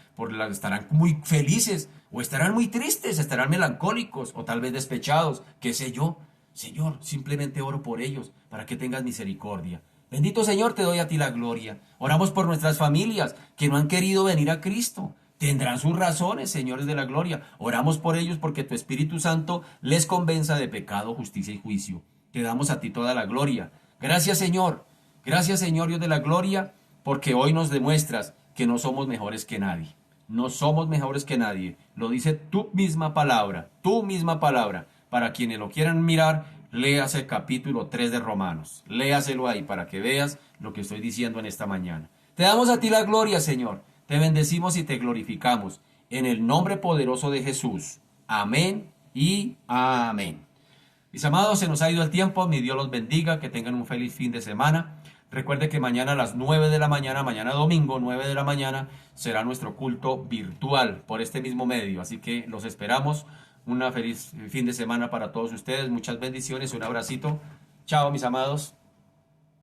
Estarán muy felices, o estarán muy tristes, estarán melancólicos, o tal vez despechados, qué sé yo. Señor, simplemente oro por ellos, para que tengas misericordia. Bendito Señor, te doy a ti la gloria. Oramos por nuestras familias, que no han querido venir a Cristo. Tendrán sus razones, señores de la gloria. Oramos por ellos porque tu Espíritu Santo les convenza de pecado, justicia y juicio. Te damos a ti toda la gloria. Gracias, Señor. Gracias, Señor Dios de la gloria, porque hoy nos demuestras que no somos mejores que nadie. No somos mejores que nadie. Lo dice tu misma palabra, tu misma palabra. Para quienes lo quieran mirar, léase el capítulo 3 de Romanos. Léaselo ahí para que veas lo que estoy diciendo en esta mañana. Te damos a ti la gloria, Señor. Te bendecimos y te glorificamos. En el nombre poderoso de Jesús. Amén y amén. Mis amados, se nos ha ido el tiempo. Mi Dios los bendiga. Que tengan un feliz fin de semana. Recuerde que mañana a las 9 de la mañana, mañana domingo, 9 de la mañana, será nuestro culto virtual por este mismo medio. Así que los esperamos. Una feliz fin de semana para todos ustedes. Muchas bendiciones. Un abracito. Chao, mis amados.